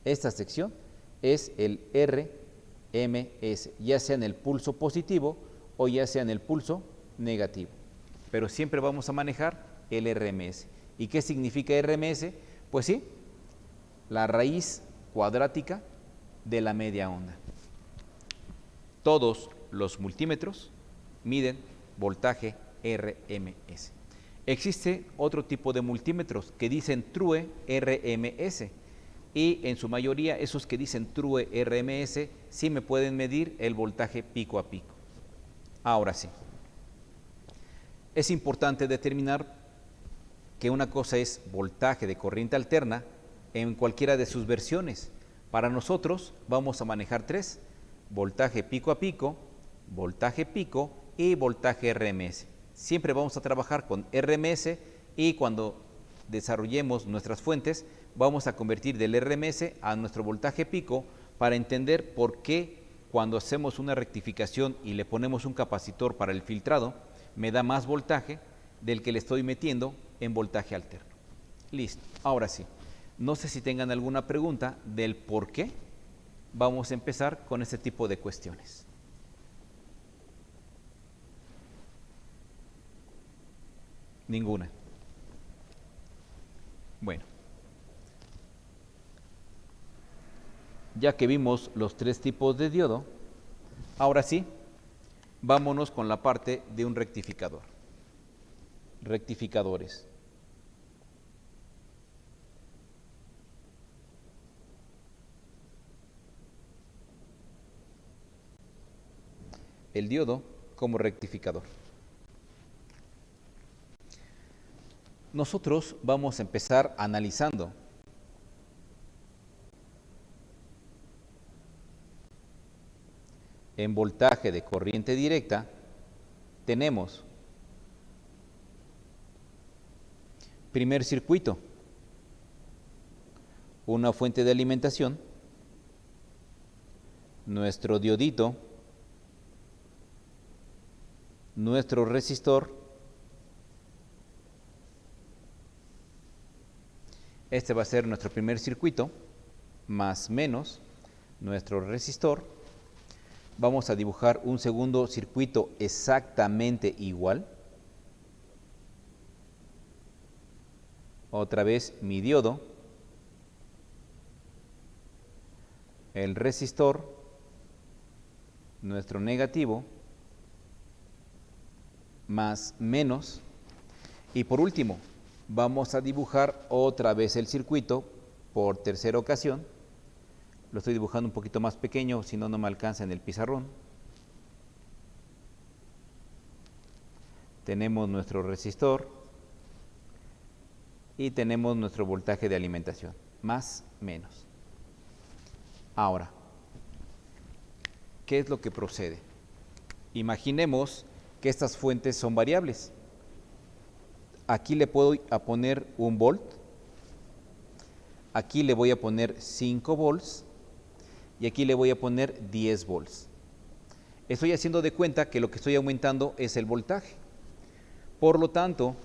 Esta sección es el RMS, ya sea en el pulso positivo o ya sea en el pulso negativo. Pero siempre vamos a manejar el RMS. ¿Y qué significa RMS? Pues sí, la raíz cuadrática de la media onda. Todos los multímetros miden voltaje RMS. Existe otro tipo de multímetros que dicen True RMS y en su mayoría esos que dicen True RMS sí me pueden medir el voltaje pico a pico. Ahora sí, es importante determinar que una cosa es voltaje de corriente alterna en cualquiera de sus versiones. Para nosotros vamos a manejar 3. Voltaje pico a pico, voltaje pico y voltaje RMS. Siempre vamos a trabajar con RMS y cuando desarrollemos nuestras fuentes vamos a convertir del RMS a nuestro voltaje pico para entender por qué cuando hacemos una rectificación y le ponemos un capacitor para el filtrado me da más voltaje del que le estoy metiendo en voltaje alterno. Listo, ahora sí. No sé si tengan alguna pregunta del por qué vamos a empezar con este tipo de cuestiones. Ninguna. Bueno, ya que vimos los tres tipos de diodo, ahora sí, vámonos con la parte de un rectificador. Rectificadores. El diodo como rectificador. Nosotros vamos a empezar analizando en voltaje de corriente directa. Tenemos primer circuito, una fuente de alimentación, nuestro diodito, nuestro resistor. Este va a ser nuestro primer circuito, más menos nuestro resistor. Vamos a dibujar un segundo circuito exactamente igual. Otra vez mi diodo, el resistor, nuestro negativo, más menos. Y por último, vamos a dibujar otra vez el circuito por tercera ocasión. Lo estoy dibujando un poquito más pequeño, si no, no me alcanza en el pizarrón. Tenemos nuestro resistor y tenemos nuestro voltaje de alimentación, más menos. Ahora, ¿qué es lo que procede? Imaginemos que estas fuentes son variables. Aquí le puedo poner 1 volt, aquí le voy a poner 5 volts y aquí le voy a poner 10 volts. Estoy haciendo de cuenta que lo que estoy aumentando es el voltaje. Por lo tanto,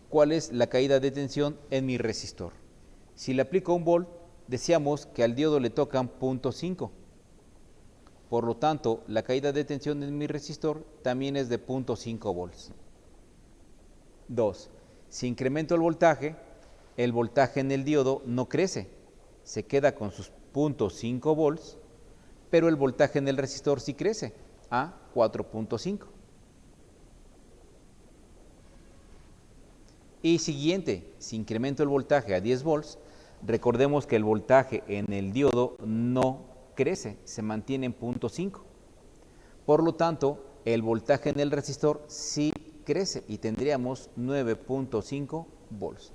¿cuál es la caída de tensión en mi resistor? Si le aplico 1 volt, decíamos que al diodo le tocan 0.5. Por lo tanto, la caída de tensión en mi resistor también es de 0.5 volts. 2. Si incremento el voltaje en el diodo no crece, se queda con sus 0.5 volts, pero el voltaje en el resistor sí crece a 4.5. Y siguiente, si incremento el voltaje a 10 volts, recordemos que el voltaje en el diodo no crece, se mantiene en 0.5. Por lo tanto, el voltaje en el resistor sí crece y tendríamos 9.5 volts.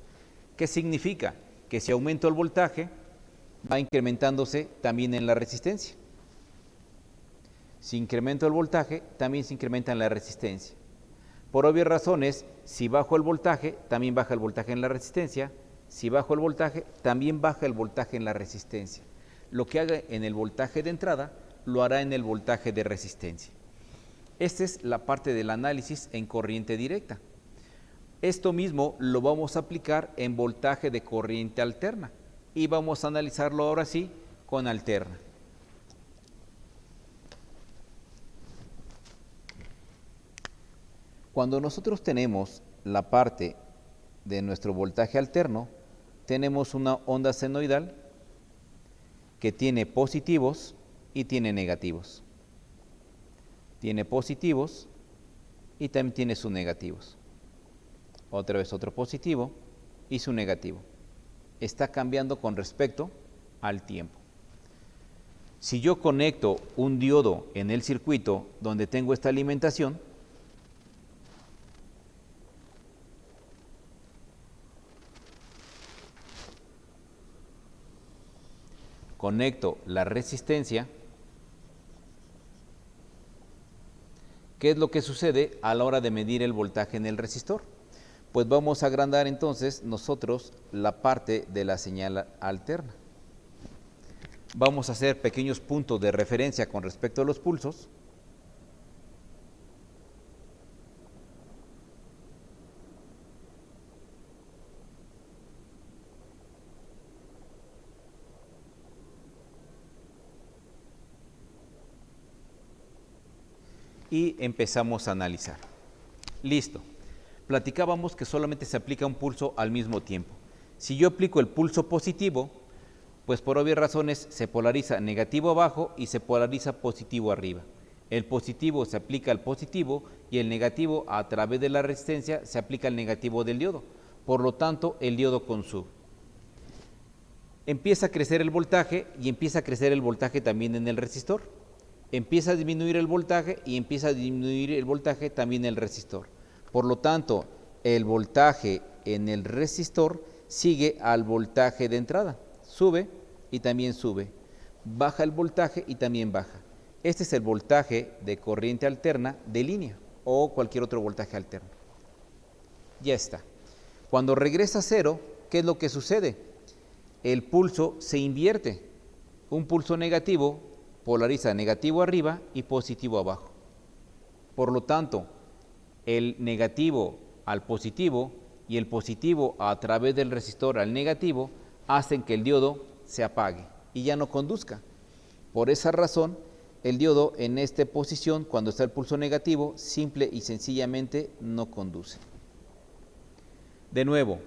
¿Qué significa? Que si aumento el voltaje, va incrementándose también en la resistencia. Si incremento el voltaje, también se incrementa en la resistencia. Por obvias razones, si bajo el voltaje, también baja el voltaje en la resistencia. Si bajo el voltaje, también baja el voltaje en la resistencia. Lo que haga en el voltaje de entrada, lo hará en el voltaje de resistencia. Esta es la parte del análisis en corriente directa. Esto mismo lo vamos a aplicar en voltaje de corriente alterna y vamos a analizarlo ahora sí con alterna. Cuando nosotros tenemos la parte de nuestro voltaje alterno, tenemos una onda senoidal que tiene positivos y tiene negativos. Tiene positivos y también tiene sus negativos. Otra vez otro positivo y su negativo. Está cambiando con respecto al tiempo. Si yo conecto un diodo en el circuito donde tengo esta alimentación, conecto la resistencia, ¿qué es lo que sucede a la hora de medir el voltaje en el resistor? Pues vamos a agrandar entonces nosotros la parte de la señal alterna. Vamos a hacer pequeños puntos de referencia con respecto a los pulsos. y empezamos a analizar. Listo. Platicábamos que solamente se aplica un pulso al mismo tiempo. Si yo aplico el pulso positivo, pues por obvias razones se polariza negativo abajo y se polariza positivo arriba. El positivo se aplica al positivo y el negativo a través de la resistencia se aplica al negativo del diodo. Por lo tanto, el diodo consume. Empieza a crecer el voltaje y empieza a crecer el voltaje también en el resistor. Empieza a disminuir el voltaje y empieza a disminuir el voltaje también en el resistor. Por lo tanto, el voltaje en el resistor sigue al voltaje de entrada. Sube y también sube. Baja el voltaje y también baja. Este es el voltaje de corriente alterna de línea o cualquier otro voltaje alterno. Ya está. Cuando regresa a cero, ¿qué es lo que sucede? El pulso se invierte. Un pulso negativo polariza negativo arriba y positivo abajo. Por lo tanto, el negativo al positivo y el positivo a través del resistor al negativo hacen que el diodo se apague y ya no conduzca. Por esa razón, el diodo en esta posición, cuando está el pulso negativo, simple y sencillamente no conduce. De nuevo,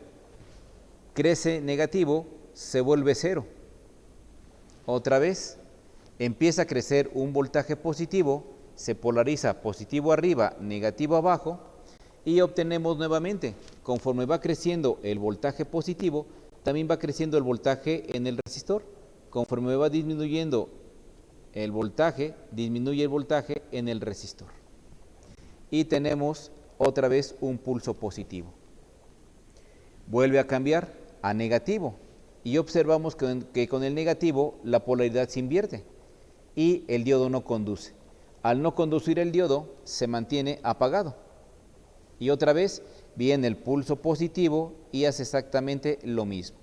crece negativo, se vuelve cero. Otra vez, empieza a crecer un voltaje positivo, se polariza positivo arriba, negativo abajo, y obtenemos nuevamente, conforme va creciendo el voltaje positivo, también va creciendo el voltaje en el resistor. Conforme va disminuyendo el voltaje, disminuye el voltaje en el resistor. Y tenemos otra vez un pulso positivo. Vuelve a cambiar a negativo y observamos que con el negativo la polaridad se invierte y el diodo no conduce. Al no conducir el diodo se mantiene apagado y otra vez viene el pulso positivo y hace exactamente lo mismo.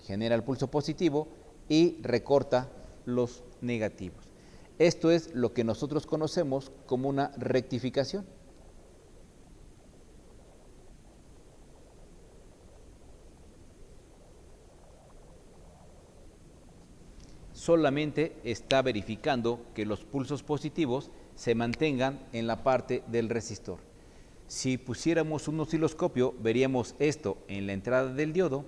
Genera el pulso positivo y recorta los negativos. Esto es lo que nosotros conocemos como una rectificación. Solamente está verificando que los pulsos positivos se mantengan en la parte del resistor. Si pusiéramos un osciloscopio, veríamos esto en la entrada del diodo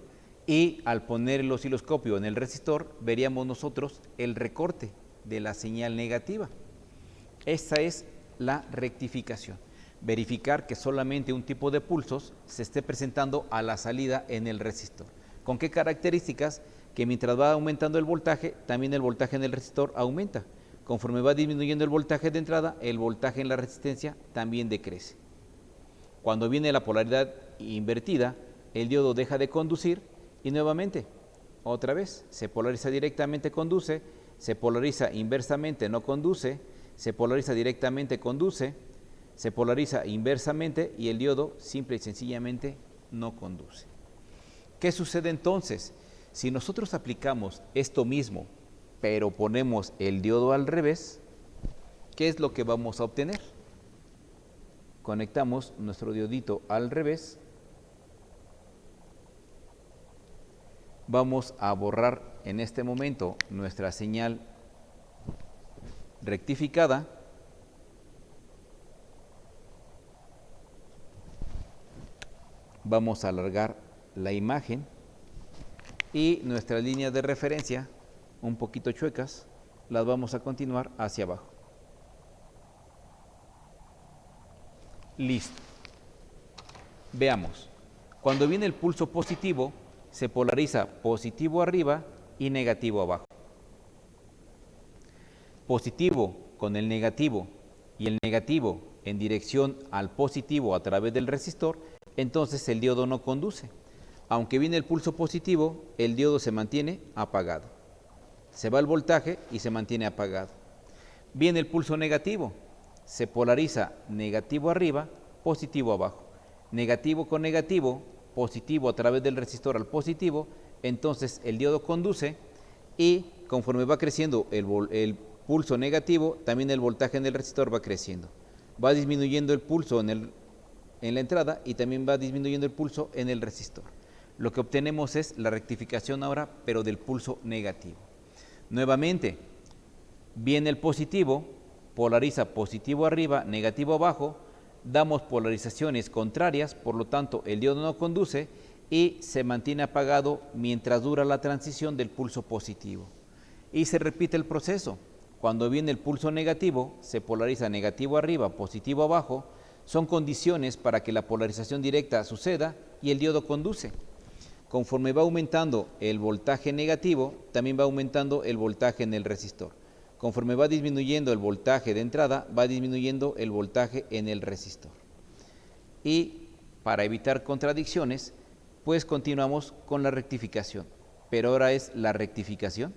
y al poner el osciloscopio en el resistor, veríamos nosotros el recorte de la señal negativa. Esta es la rectificación. Verificar que solamente un tipo de pulsos se esté presentando a la salida en el resistor. ¿Con qué características? Que mientras va aumentando el voltaje, también el voltaje en el resistor aumenta. Conforme va disminuyendo el voltaje de entrada, el voltaje en la resistencia también decrece. Cuando viene la polaridad invertida, el diodo deja de conducir y nuevamente, otra vez, se polariza directamente, conduce, se polariza inversamente, no conduce, se polariza directamente, conduce, se polariza inversamente y el diodo simple y sencillamente no conduce. ¿Qué sucede entonces? Si nosotros aplicamos esto mismo, pero ponemos el diodo al revés, ¿qué es lo que vamos a obtener? Conectamos nuestro diodito al revés. Vamos a borrar en este momento nuestra señal rectificada. Vamos a alargar la imagen y nuestras líneas de referencia, un poquito chuecas, las vamos a continuar hacia abajo. Listo. Veamos. Cuando viene el pulso positivo, se polariza positivo arriba y negativo abajo. Positivo con el negativo y el negativo en dirección al positivo a través del resistor, entonces el diodo no conduce. Aunque viene el pulso positivo, el diodo se mantiene apagado. Se va el voltaje y se mantiene apagado. Viene el pulso negativo, se polariza negativo arriba, positivo abajo. Negativo con negativo, positivo a través del resistor al positivo, entonces el diodo conduce y conforme va creciendo el pulso negativo, también el voltaje en el resistor va creciendo. Va disminuyendo el pulso en la entrada y también va disminuyendo el pulso en el resistor. Lo que obtenemos es la rectificación ahora, pero del pulso negativo. Nuevamente, viene el positivo, polariza positivo arriba, negativo abajo, damos polarizaciones contrarias, por lo tanto el diodo no conduce y se mantiene apagado mientras dura la transición del pulso positivo. Y se repite el proceso. Cuando viene el pulso negativo, se polariza negativo arriba, positivo abajo. Son condiciones para que la polarización directa suceda y el diodo conduce. Conforme va aumentando el voltaje negativo, también va aumentando el voltaje en el resistor. Conforme va disminuyendo el voltaje de entrada, va disminuyendo el voltaje en el resistor. Y para evitar contradicciones, pues continuamos con la rectificación. Pero ahora es la rectificación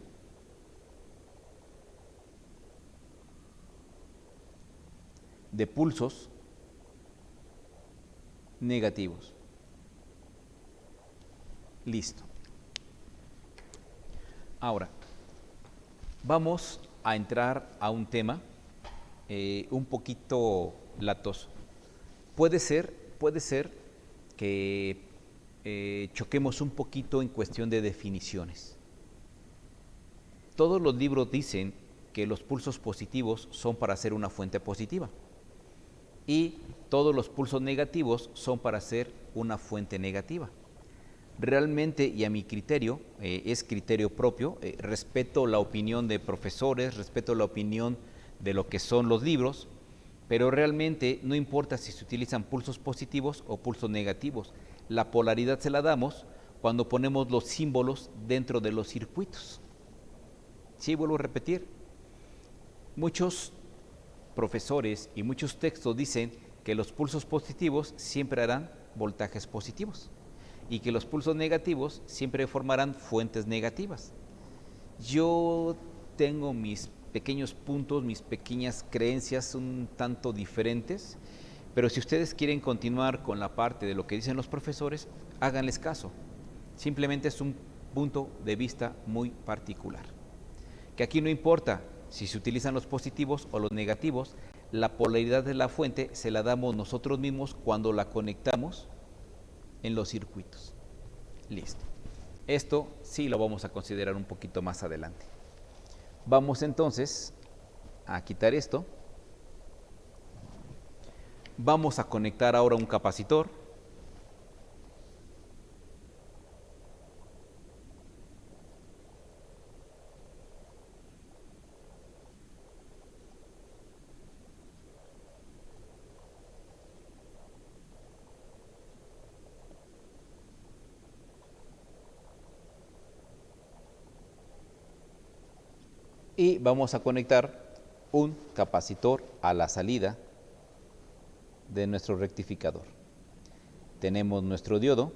de pulsos negativos. Listo. Ahora, vamos a entrar a un tema un poquito latoso. Puede ser que choquemos un poquito en cuestión de definiciones. Todos los libros dicen que los pulsos positivos son para ser una fuente positiva y todos los pulsos negativos son para ser una fuente negativa. Realmente, y a mi criterio, es criterio propio, respeto la opinión de profesores, respeto la opinión de lo que son los libros, pero realmente no importa si se utilizan pulsos positivos o pulsos negativos. La polaridad se la damos cuando ponemos los símbolos dentro de los circuitos. Sí, vuelvo a repetir, muchos profesores y muchos textos dicen que los pulsos positivos siempre harán voltajes positivos y que los pulsos negativos siempre formarán fuentes negativas. Yo tengo mis pequeños puntos, mis pequeñas creencias un tanto diferentes, pero si ustedes quieren continuar con la parte de lo que dicen los profesores, háganles caso. Simplemente es un punto de vista muy particular. Que aquí no importa si se utilizan los positivos o los negativos, la polaridad de la fuente se la damos nosotros mismos cuando la conectamos en los circuitos. Listo. Esto sí lo vamos a considerar un poquito más adelante. Vamos entonces a quitar esto. Vamos a conectar ahora un capacitor. Y vamos a conectar un capacitor a la salida de nuestro rectificador. Tenemos nuestro diodo,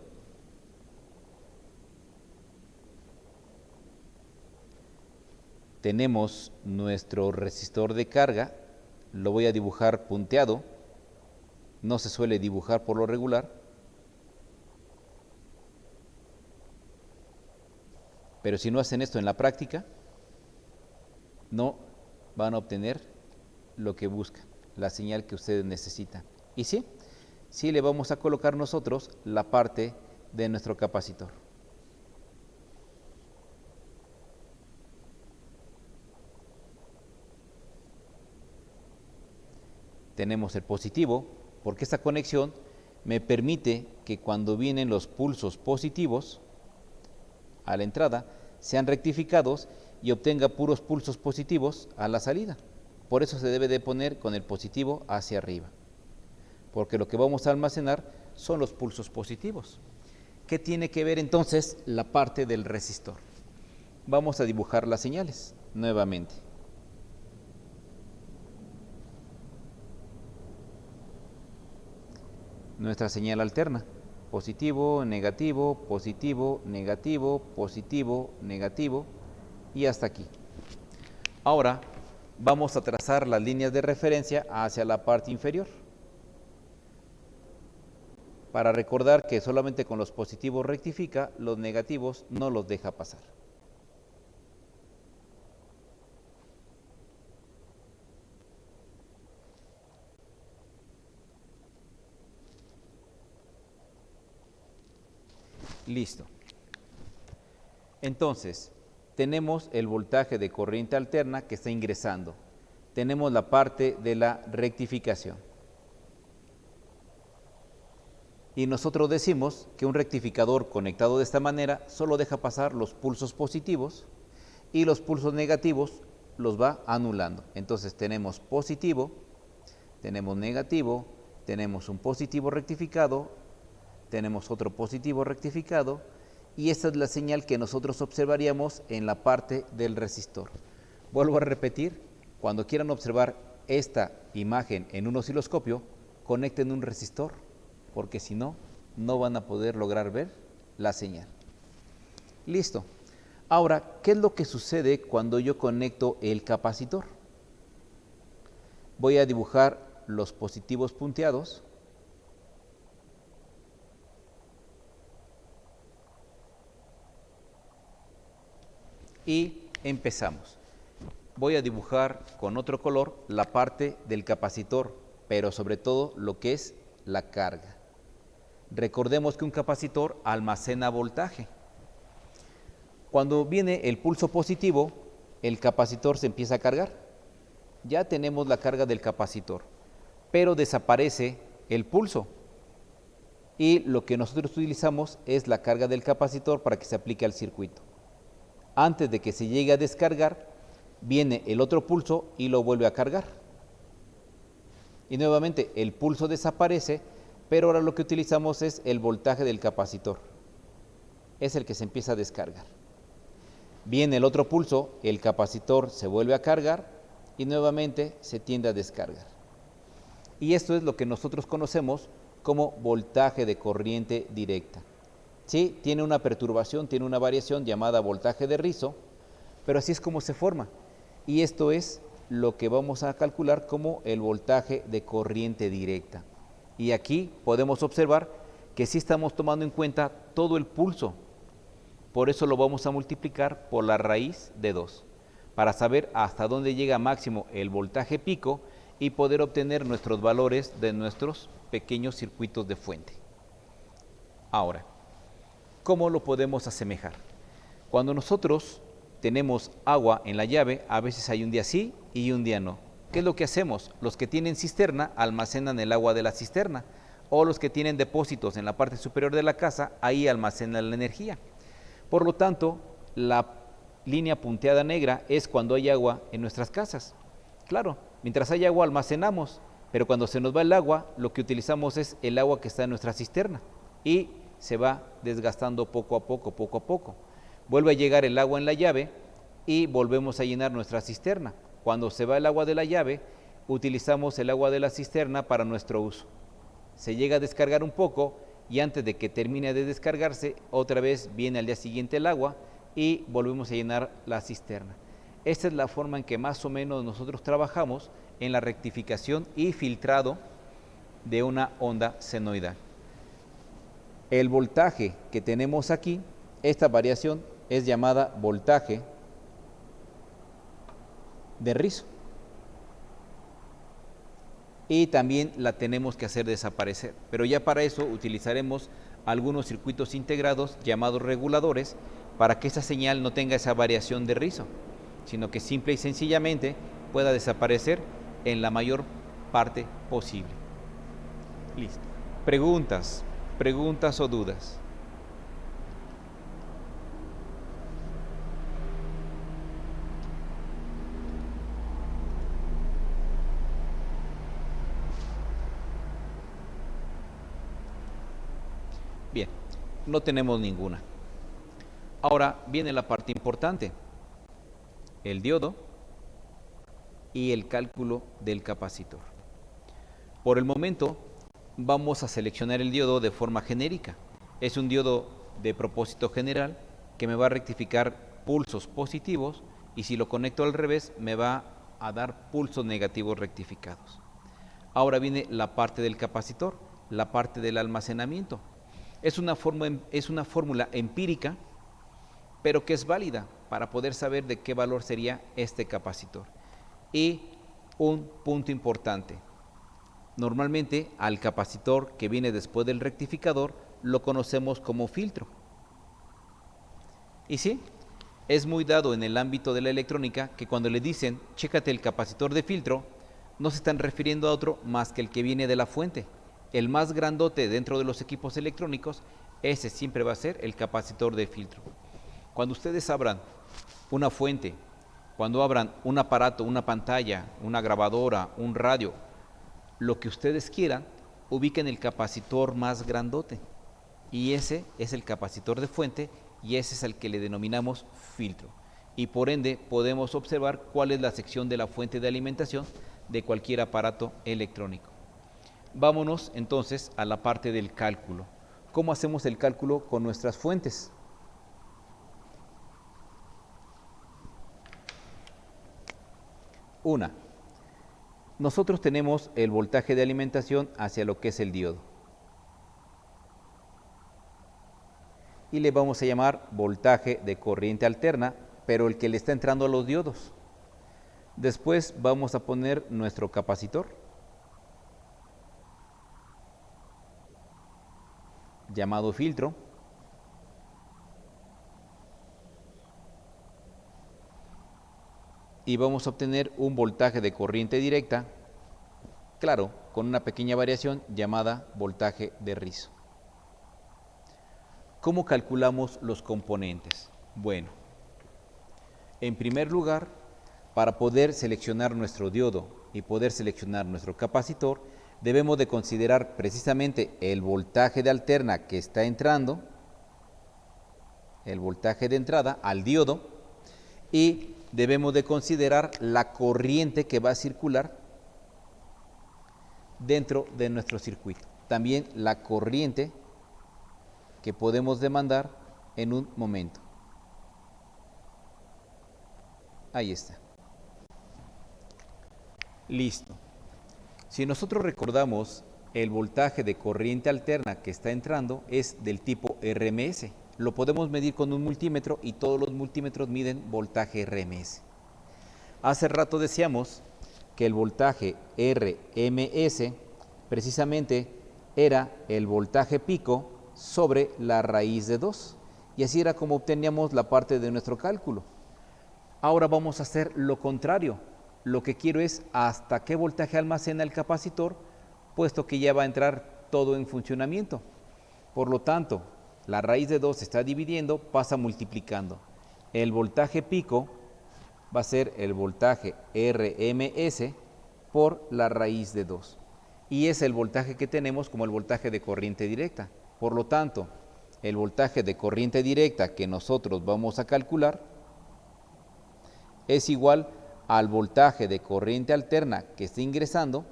tenemos nuestro resistor de carga, lo voy a dibujar punteado, no se suele dibujar por lo regular, pero si no hacen esto en la práctica, no van a obtener lo que buscan, la señal que ustedes necesitan. Y sí le vamos a colocar nosotros la parte de nuestro capacitor. Tenemos el positivo, porque esta conexión me permite que cuando vienen los pulsos positivos a la entrada, sean rectificados y obtenga puros pulsos positivos a la salida. Por eso se debe de poner con el positivo hacia arriba, porque lo que vamos a almacenar son los pulsos positivos. ¿Qué tiene que ver entonces la parte del resistor? Vamos a dibujar las señales nuevamente. Nuestra señal alterna, positivo, negativo, positivo, negativo, positivo, negativo y hasta aquí. Ahora vamos a trazar las líneas de referencia hacia la parte inferior para recordar que solamente con los positivos rectifica, los negativos no los deja pasar. Listo. Entonces, tenemos el voltaje de corriente alterna que está ingresando. tenemos la parte de la rectificación. Y nosotros decimos que un rectificador conectado de esta manera solo deja pasar los pulsos positivos y los pulsos negativos los va anulando. Entonces tenemos positivo, tenemos negativo, tenemos un positivo rectificado, tenemos otro positivo rectificado, y esta es la señal que nosotros observaríamos en la parte del resistor. Vuelvo a repetir, cuando quieran observar esta imagen en un osciloscopio, conecten un resistor, porque si no, no van a poder lograr ver la señal. Listo. Ahora, ¿qué es lo que sucede cuando yo conecto el capacitor? Voy a dibujar los positivos punteados. Y empezamos. Voy a dibujar con otro color la parte del capacitor, pero sobre todo lo que es la carga. Recordemos que un capacitor almacena voltaje. Cuando viene el pulso positivo, el capacitor se empieza a cargar. Ya tenemos la carga del capacitor, pero desaparece el pulso. Y lo que nosotros utilizamos es la carga del capacitor para que se aplique al circuito. Antes de que se llegue a descargar, viene el otro pulso y lo vuelve a cargar. Y nuevamente el pulso desaparece, pero ahora lo que utilizamos es el voltaje del capacitor. Es el que se empieza a descargar. Viene el otro pulso, el capacitor se vuelve a cargar y nuevamente se tiende a descargar. Y esto es lo que nosotros conocemos como voltaje de corriente directa. Sí, tiene una perturbación, tiene una variación llamada voltaje de rizo, pero así es como se forma. Y esto es lo que vamos a calcular como el voltaje de corriente directa. Y aquí podemos observar que sí estamos tomando en cuenta todo el pulso. Por eso lo vamos a multiplicar por la raíz de 2, para saber hasta dónde llega máximo el voltaje pico y poder obtener nuestros valores de nuestros pequeños circuitos de fuente. Ahora, ¿cómo lo podemos asemejar? Cuando nosotros tenemos agua en la llave, a veces hay un día sí y un día no. ¿Qué es lo que hacemos? Los que tienen cisterna almacenan el agua de la cisterna, o los que tienen depósitos en la parte superior de la casa, ahí almacenan la energía. Por lo tanto, la línea punteada negra es cuando hay agua en nuestras casas. Claro, mientras hay agua almacenamos, pero cuando se nos va el agua, lo que utilizamos es el agua que está en nuestra cisterna y se va desgastando poco a poco, poco a poco. Vuelve a llegar el agua en la llave y volvemos a llenar nuestra cisterna. Cuando se va el agua de la llave, utilizamos el agua de la cisterna para nuestro uso. Se llega a descargar un poco y antes de que termine de descargarse, otra vez viene al día siguiente el agua y volvemos a llenar la cisterna. Esta es la forma en que más o menos nosotros trabajamos en la rectificación y filtrado de una onda senoidal. El voltaje que tenemos aquí, esta variación es llamada voltaje de rizo. Y también la tenemos que hacer desaparecer, pero ya para eso utilizaremos algunos circuitos integrados llamados reguladores para que esa señal no tenga esa variación de rizo, sino que simple y sencillamente pueda desaparecer en la mayor parte posible. Listo. Preguntas o dudas. Bien, no tenemos ninguna. Ahora viene la parte importante, el diodo y el cálculo del capacitor. Por el momento vamos a seleccionar el diodo de forma genérica. Es un diodo de propósito general que me va a rectificar pulsos positivos y si lo conecto al revés me va a dar pulsos negativos rectificados. Ahora viene la parte del capacitor, la parte del almacenamiento. Es una fórmula empírica, pero que es válida para poder saber de qué valor sería este capacitor. Y un punto importante, normalmente al capacitor que viene después del rectificador lo conocemos como filtro. Y sí, Es muy dado en el ámbito de la electrónica que cuando le dicen, chécate el capacitor de filtro, no se están refiriendo a otro más que el que viene de la fuente. El más grandote dentro de los equipos electrónicos, ese siempre va a ser el capacitor de filtro. Cuando ustedes abran una fuente, cuando abran un aparato, una pantalla, una grabadora, un radio, lo que ustedes quieran, ubiquen el capacitor más grandote. Y ese es el capacitor de fuente y ese es el que le denominamos filtro. Y por ende podemos observar cuál es la sección de la fuente de alimentación de cualquier aparato electrónico. Vámonos entonces a la parte del cálculo. ¿Cómo hacemos el cálculo con nuestras fuentes? Una, nosotros tenemos el voltaje de alimentación hacia lo que es el diodo. Y le vamos a llamar voltaje de corriente alterna, pero el que le está entrando a los diodos. Después vamos a poner nuestro capacitor, llamado filtro. Y vamos a obtener un voltaje de corriente directa, claro, con una pequeña variación llamada voltaje de rizo. ¿Cómo calculamos los componentes? Bueno, en primer lugar, para poder seleccionar nuestro diodo y poder seleccionar nuestro capacitor, debemos de considerar precisamente el voltaje de alterna que está entrando, el voltaje de entrada al diodo, y debemos de considerar la corriente que va a circular dentro de nuestro circuito. También la corriente que podemos demandar en un momento. Ahí está. Listo. Si nosotros recordamos, el voltaje de corriente alterna que está entrando es del tipo RMS. Lo podemos medir con un multímetro y todos los multímetros miden voltaje RMS. Hace rato decíamos que el voltaje RMS precisamente era el voltaje pico sobre la raíz de 2. Y así era como obteníamos la parte de nuestro cálculo. Ahora vamos a hacer lo contrario. Lo que quiero es hasta qué voltaje almacena el capacitor, puesto que ya va a entrar todo en funcionamiento. Por lo tanto, la raíz de 2 se está dividiendo, pasa multiplicando. El voltaje pico va a ser el voltaje RMS por la raíz de 2. Y es el voltaje que tenemos como el voltaje de corriente directa. Por lo tanto, el voltaje de corriente directa que nosotros vamos a calcular es igual al voltaje de corriente alterna que está ingresando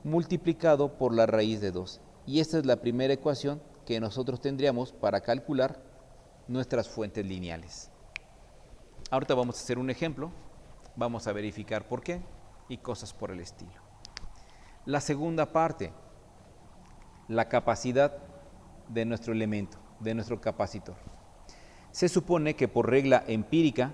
multiplicado por la raíz de 2. Y esta es la primera ecuación que nosotros tendríamos para calcular nuestras fuentes lineales. Ahorita vamos a hacer un ejemplo, vamos a verificar por qué y cosas por el estilo. La segunda parte, la capacidad de nuestro elemento, de nuestro capacitor. Se supone que por regla empírica,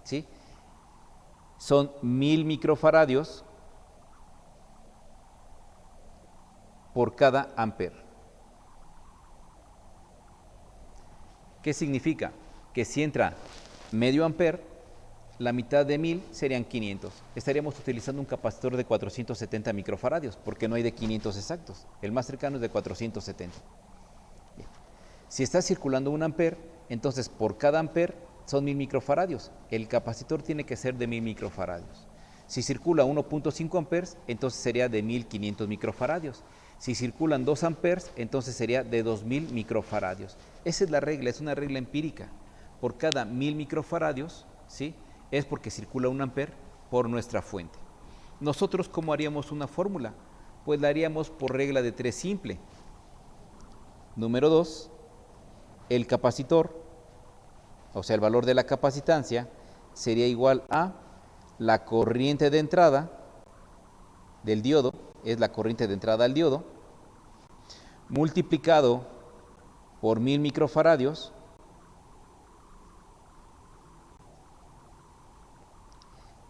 ¿sí? Son 1000 microfaradios por cada amper. ¿Qué significa? Que si entra medio amper, la mitad de 1000 serían 500. Estaríamos utilizando un capacitor de 470 microfaradios, porque no hay de 500 exactos. El más cercano es de 470. Bien. Si está circulando un amper, entonces por cada amper son 1000 microfaradios. El capacitor tiene que ser de 1000 microfaradios. Si circula 1.5 amperes, entonces sería de 1500 microfaradios. Si circulan 2 amperes, entonces sería de 2000 microfaradios. Esa es la regla, es una regla empírica. Por cada 1000 microfaradios, ¿sí?, es porque circula 1 amper por nuestra fuente. Nosotros, ¿cómo haríamos una fórmula? Pues la haríamos por regla de 3 simple. Número 2, el capacitor, o sea, el valor de la capacitancia, sería igual a la corriente de entrada del diodo, es la corriente de entrada al diodo, multiplicado por 1000 microfaradios,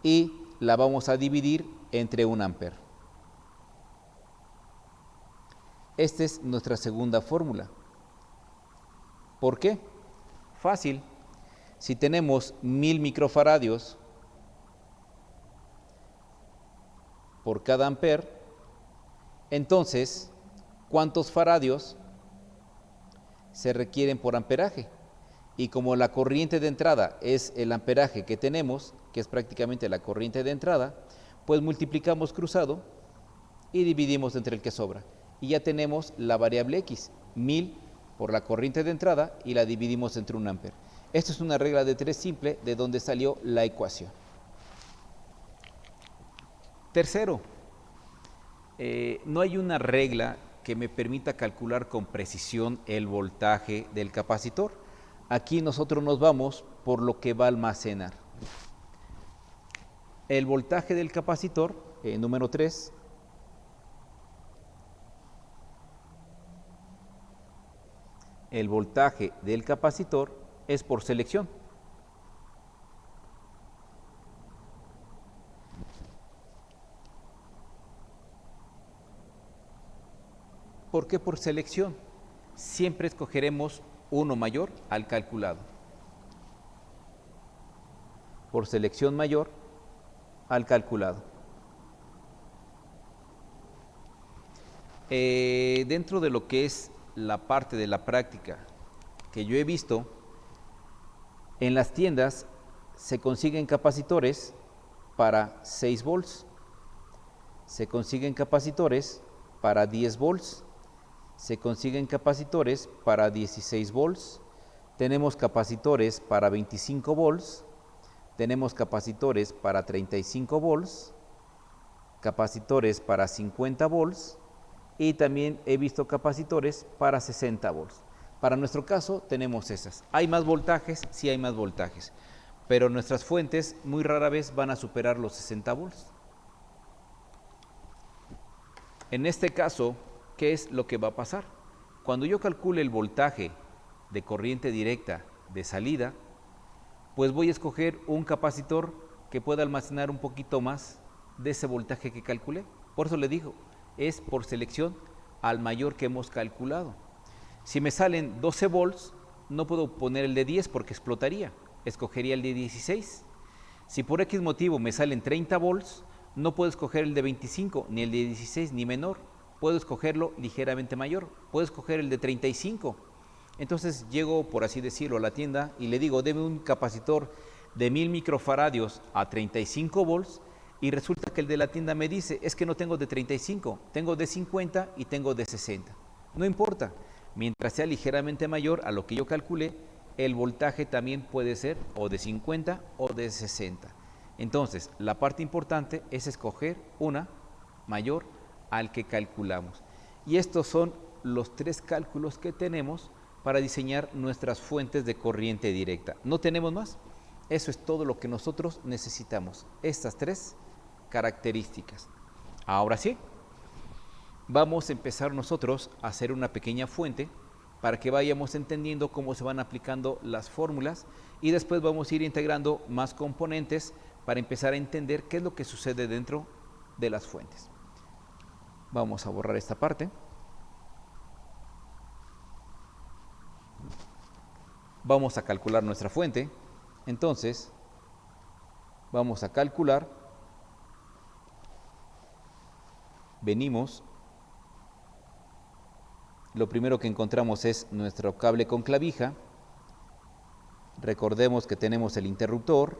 y la vamos a dividir entre 1 amper. Esta es nuestra segunda fórmula. ¿Por qué? Fácil. Si tenemos 1000 microfaradios por cada amper, entonces, ¿cuántos faradios se requieren por amperaje? Y como la corriente de entrada es el amperaje que tenemos, que es prácticamente la corriente de entrada, pues multiplicamos cruzado y dividimos entre el que sobra. Y ya tenemos la variable X, 1000 por la corriente de entrada, y la dividimos entre un amper. Esto es una regla de 3 simple, de donde salió la ecuación. Tercero, no hay una regla que me permita calcular con precisión el voltaje del capacitor. Aquí nosotros nos vamos por lo que va a almacenar. El voltaje del capacitor, número 3, el voltaje del capacitor es por selección. ¿Por qué por selección? Siempre escogeremos uno mayor al calculado. Por selección mayor al calculado. Dentro de lo que es la parte de la práctica que yo he visto, en las tiendas se consiguen capacitores para 6 volts, se consiguen capacitores para 10 volts, se consiguen capacitores para 16 volts, tenemos capacitores para 25 volts, tenemos capacitores para 35 volts, capacitores para 50 volts y también he visto capacitores para 60 volts. Para nuestro caso tenemos esas. ¿Hay más voltajes? Sí hay más voltajes, pero nuestras fuentes muy rara vez van a superar los 60 volts. En este caso, ¿qué es lo que va a pasar? Cuando yo calcule el voltaje de corriente directa de salida, pues voy a escoger un capacitor que pueda almacenar un poquito más de ese voltaje que calculé. Por eso le digo, es por selección al mayor que hemos calculado. Si me salen 12 volts, no puedo poner el de 10 porque explotaría, escogería el de 16. Si por X motivo me salen 30 volts, no puedo escoger el de 25, ni el de 16, ni menor. Puedo escogerlo ligeramente mayor, puedo escoger el de 35. Entonces llego, por así decirlo, a la tienda y le digo, deme un capacitor de 1000 microfaradios a 35 volts, y resulta que el de la tienda me dice, es que no tengo de 35, tengo de 50 y tengo de 60. No importa, mientras sea ligeramente mayor a lo que yo calculé, el voltaje también puede ser o de 50 o de 60. Entonces, la parte importante es escoger una mayor al que calculamos. Y estos son los 3 cálculos que tenemos para diseñar nuestras fuentes de corriente directa. No tenemos más. Eso es todo lo que nosotros necesitamos. Estas 3 características. Ahora sí, vamos a empezar nosotros a hacer una pequeña fuente para que vayamos entendiendo cómo se van aplicando las fórmulas, y después vamos a ir integrando más componentes para empezar a entender qué es lo que sucede dentro de las fuentes. Vamos a borrar esta parte. Vamos a calcular nuestra fuente. Entonces, vamos a calcular. Venimos. Lo primero que encontramos es nuestro cable con clavija. Recordemos que tenemos el interruptor,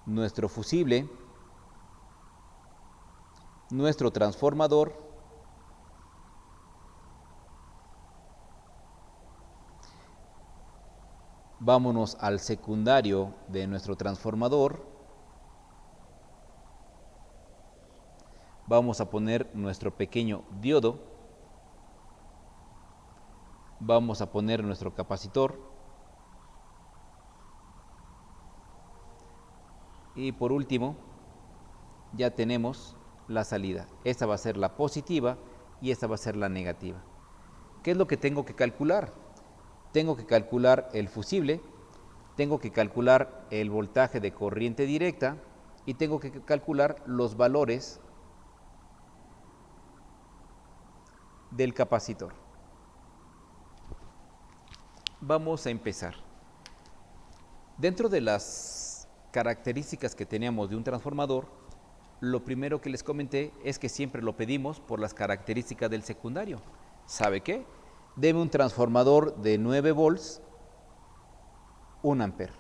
nuestro fusible, nuestro transformador, vámonos al secundario de nuestro transformador, vamos a poner nuestro pequeño diodo, vamos a poner nuestro capacitor y por último ya tenemos la salida. Esta va a ser la positiva y esta va a ser la negativa. ¿Qué es lo que tengo que calcular? Tengo que calcular el fusible, tengo que calcular el voltaje de corriente directa y tengo que calcular los valores del capacitor. Vamos a empezar. Dentro de las características que teníamos de un transformador, lo primero que les comenté es que siempre lo pedimos por las características del secundario. ¿Sabe qué? Deme un transformador de 9 volts, 1 amper.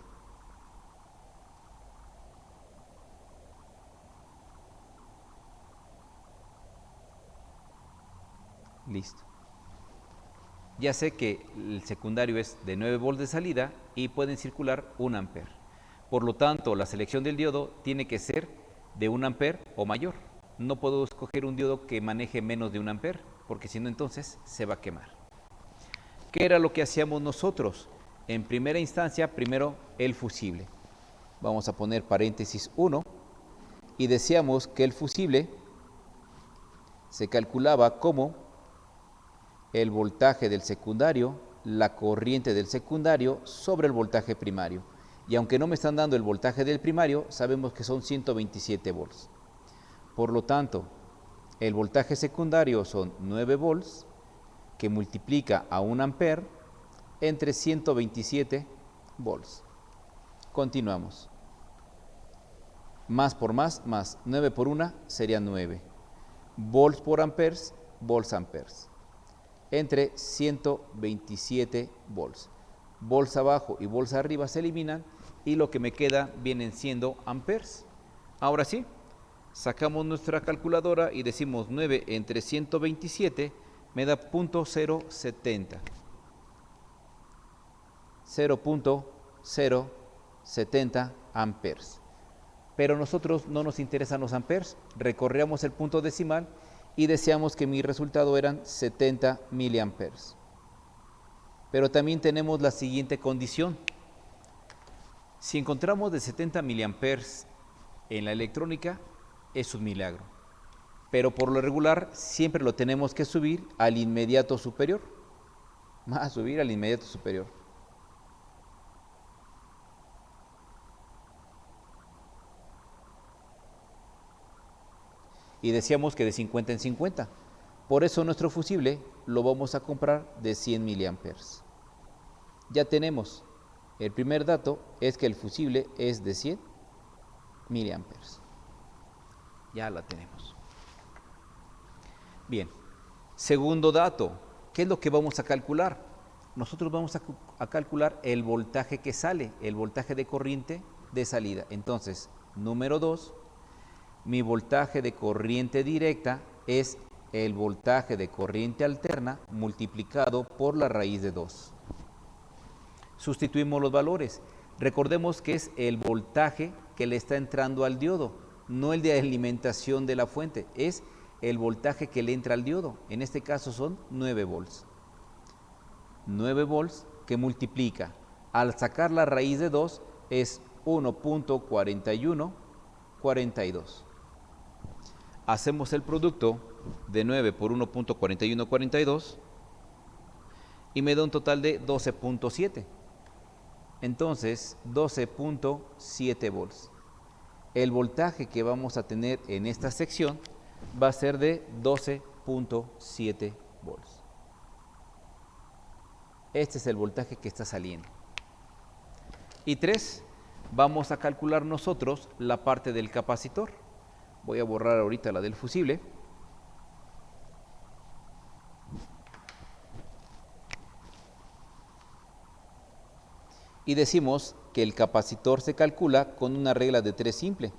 Listo. Ya sé que el secundario es de 9 volts de salida y pueden circular 1 amper. Por lo tanto, la selección del diodo tiene que ser de 1 amper o mayor. No puedo escoger un diodo que maneje menos de 1 amper, porque si no, entonces se va a quemar. ¿Qué era lo que hacíamos nosotros? En primera instancia, primero el fusible. Vamos a poner paréntesis 1 y decíamos que el fusible se calculaba como el voltaje del secundario, la corriente del secundario sobre el voltaje primario. Y aunque no me están dando el voltaje del primario, sabemos que son 127 volts. Por lo tanto, el voltaje secundario son 9 volts, que multiplica a 1 amper entre 127 volts. Continuamos. Más por más, 9 por 1 sería 9. Volts por amperes, volts amperes. Entre 127 volts. Volts abajo y volts arriba se eliminan y lo que me queda vienen siendo amperes. Ahora sí, sacamos nuestra calculadora y decimos 9 entre 127 me da 0.070. 0.070 amperes. Pero a nosotros no nos interesan los amperes, recorríamos el punto decimal y deseamos que mi resultado eran 70 miliamperes. Pero también tenemos la siguiente condición. Si encontramos de 70 miliamperes en la electrónica, es un milagro. Pero por lo regular siempre lo tenemos que subir al inmediato superior. Más subir al inmediato superior. Y decíamos que de 50 en 50. Por eso nuestro fusible lo vamos a comprar de 100 miliamperes. Ya tenemos, el primer dato es que el fusible es de 100 miliamperes. Ya la tenemos. Bien, segundo dato, ¿qué es lo que vamos a calcular? Nosotros vamos a calcular el voltaje que sale, el voltaje de corriente de salida. Entonces, número 2, mi voltaje de corriente directa es el voltaje de corriente alterna multiplicado por la raíz de 2. Sustituimos los valores. Recordemos que es el voltaje que le está entrando al diodo, no el de alimentación de la fuente, es el voltaje que le entra al diodo. En este caso son 9 volts. 9 volts que multiplica, al sacar la raíz de 2, es 1.4142. Hacemos el producto de 9 por 1.4142 y me da un total de 12.7. Entonces, 12.7 volts. El voltaje que vamos a tener en esta sección va a ser de 12.7 volts. Este es el voltaje que está saliendo. Y 3, vamos a calcular nosotros la parte del capacitor. Voy a borrar ahorita la del fusible. Y decimos que el capacitor se calcula con una regla de 3 simple,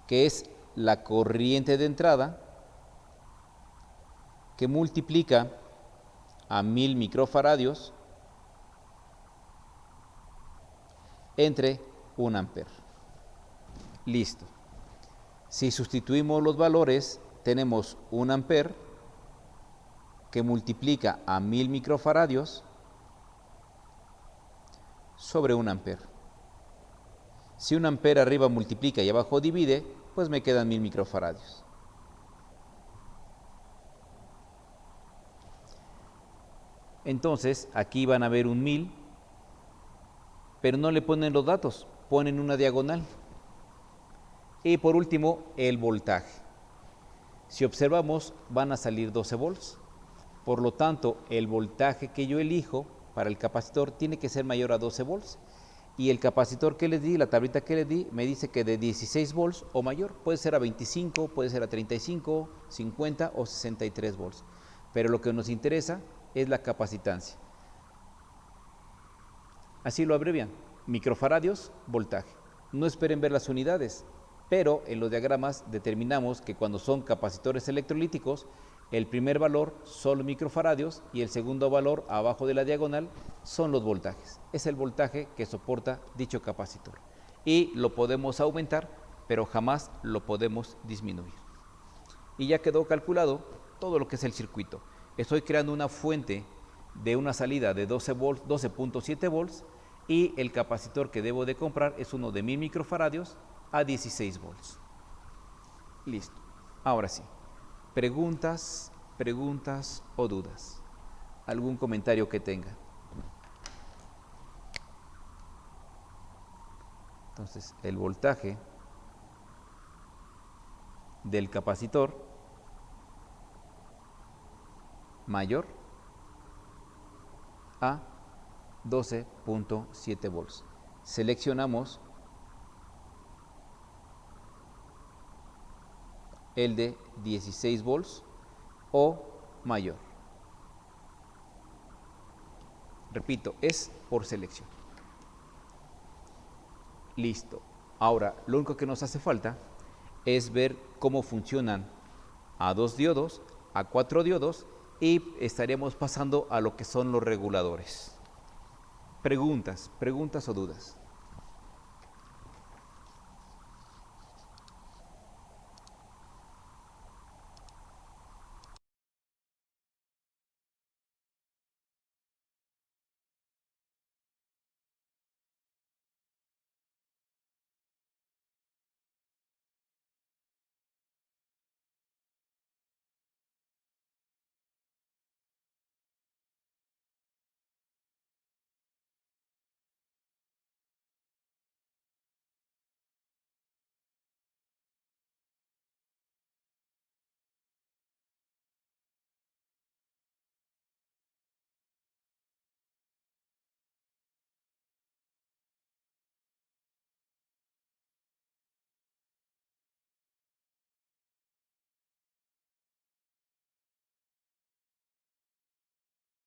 que es la corriente de entrada que multiplica a 1000 microfaradios entre 1 amper. Listo. Si sustituimos los valores, tenemos 1 amper que multiplica a 1000 microfaradios sobre 1 amper. Si 1 amper arriba multiplica y abajo divide, pues me quedan 1000 microfaradios. Entonces, aquí van a ver un 1000, pero no le ponen los datos, ponen una diagonal. Y por último, el voltaje. Si observamos, van a salir 12 volts. Por lo tanto, el voltaje que yo elijo para el capacitor tiene que ser mayor a 12 volts. Y el capacitor que les di, la tablita que les di, me dice que de 16 volts o mayor. Puede ser a 25, puede ser a 35, 50 o 63 volts. Pero lo que nos interesa es la capacitancia. Así lo abrevian, microfaradios, voltaje. No esperen ver las unidades, pero en los diagramas determinamos que cuando son capacitores electrolíticos, el primer valor son los microfaradios y el segundo valor abajo de la diagonal son los voltajes. Es el voltaje que soporta dicho capacitor. Y lo podemos aumentar, pero jamás lo podemos disminuir. Y ya quedó calculado todo lo que es el circuito. Estoy creando una fuente de una salida de 12.7 volts y el capacitor que debo de comprar es uno de 1000 microfaradios a 16 volts. Listo. Ahora sí. Preguntas o dudas. ¿Algún comentario que tenga? Entonces, el voltaje del capacitor mayor a 12.7 volts. Seleccionamos el de 16 volts o mayor. Repito, es por selección. Listo. Ahora, lo único que nos hace falta es ver cómo funcionan a 2 diodos, a 4 diodos y estaríamos pasando a lo que son los reguladores. Preguntas o dudas.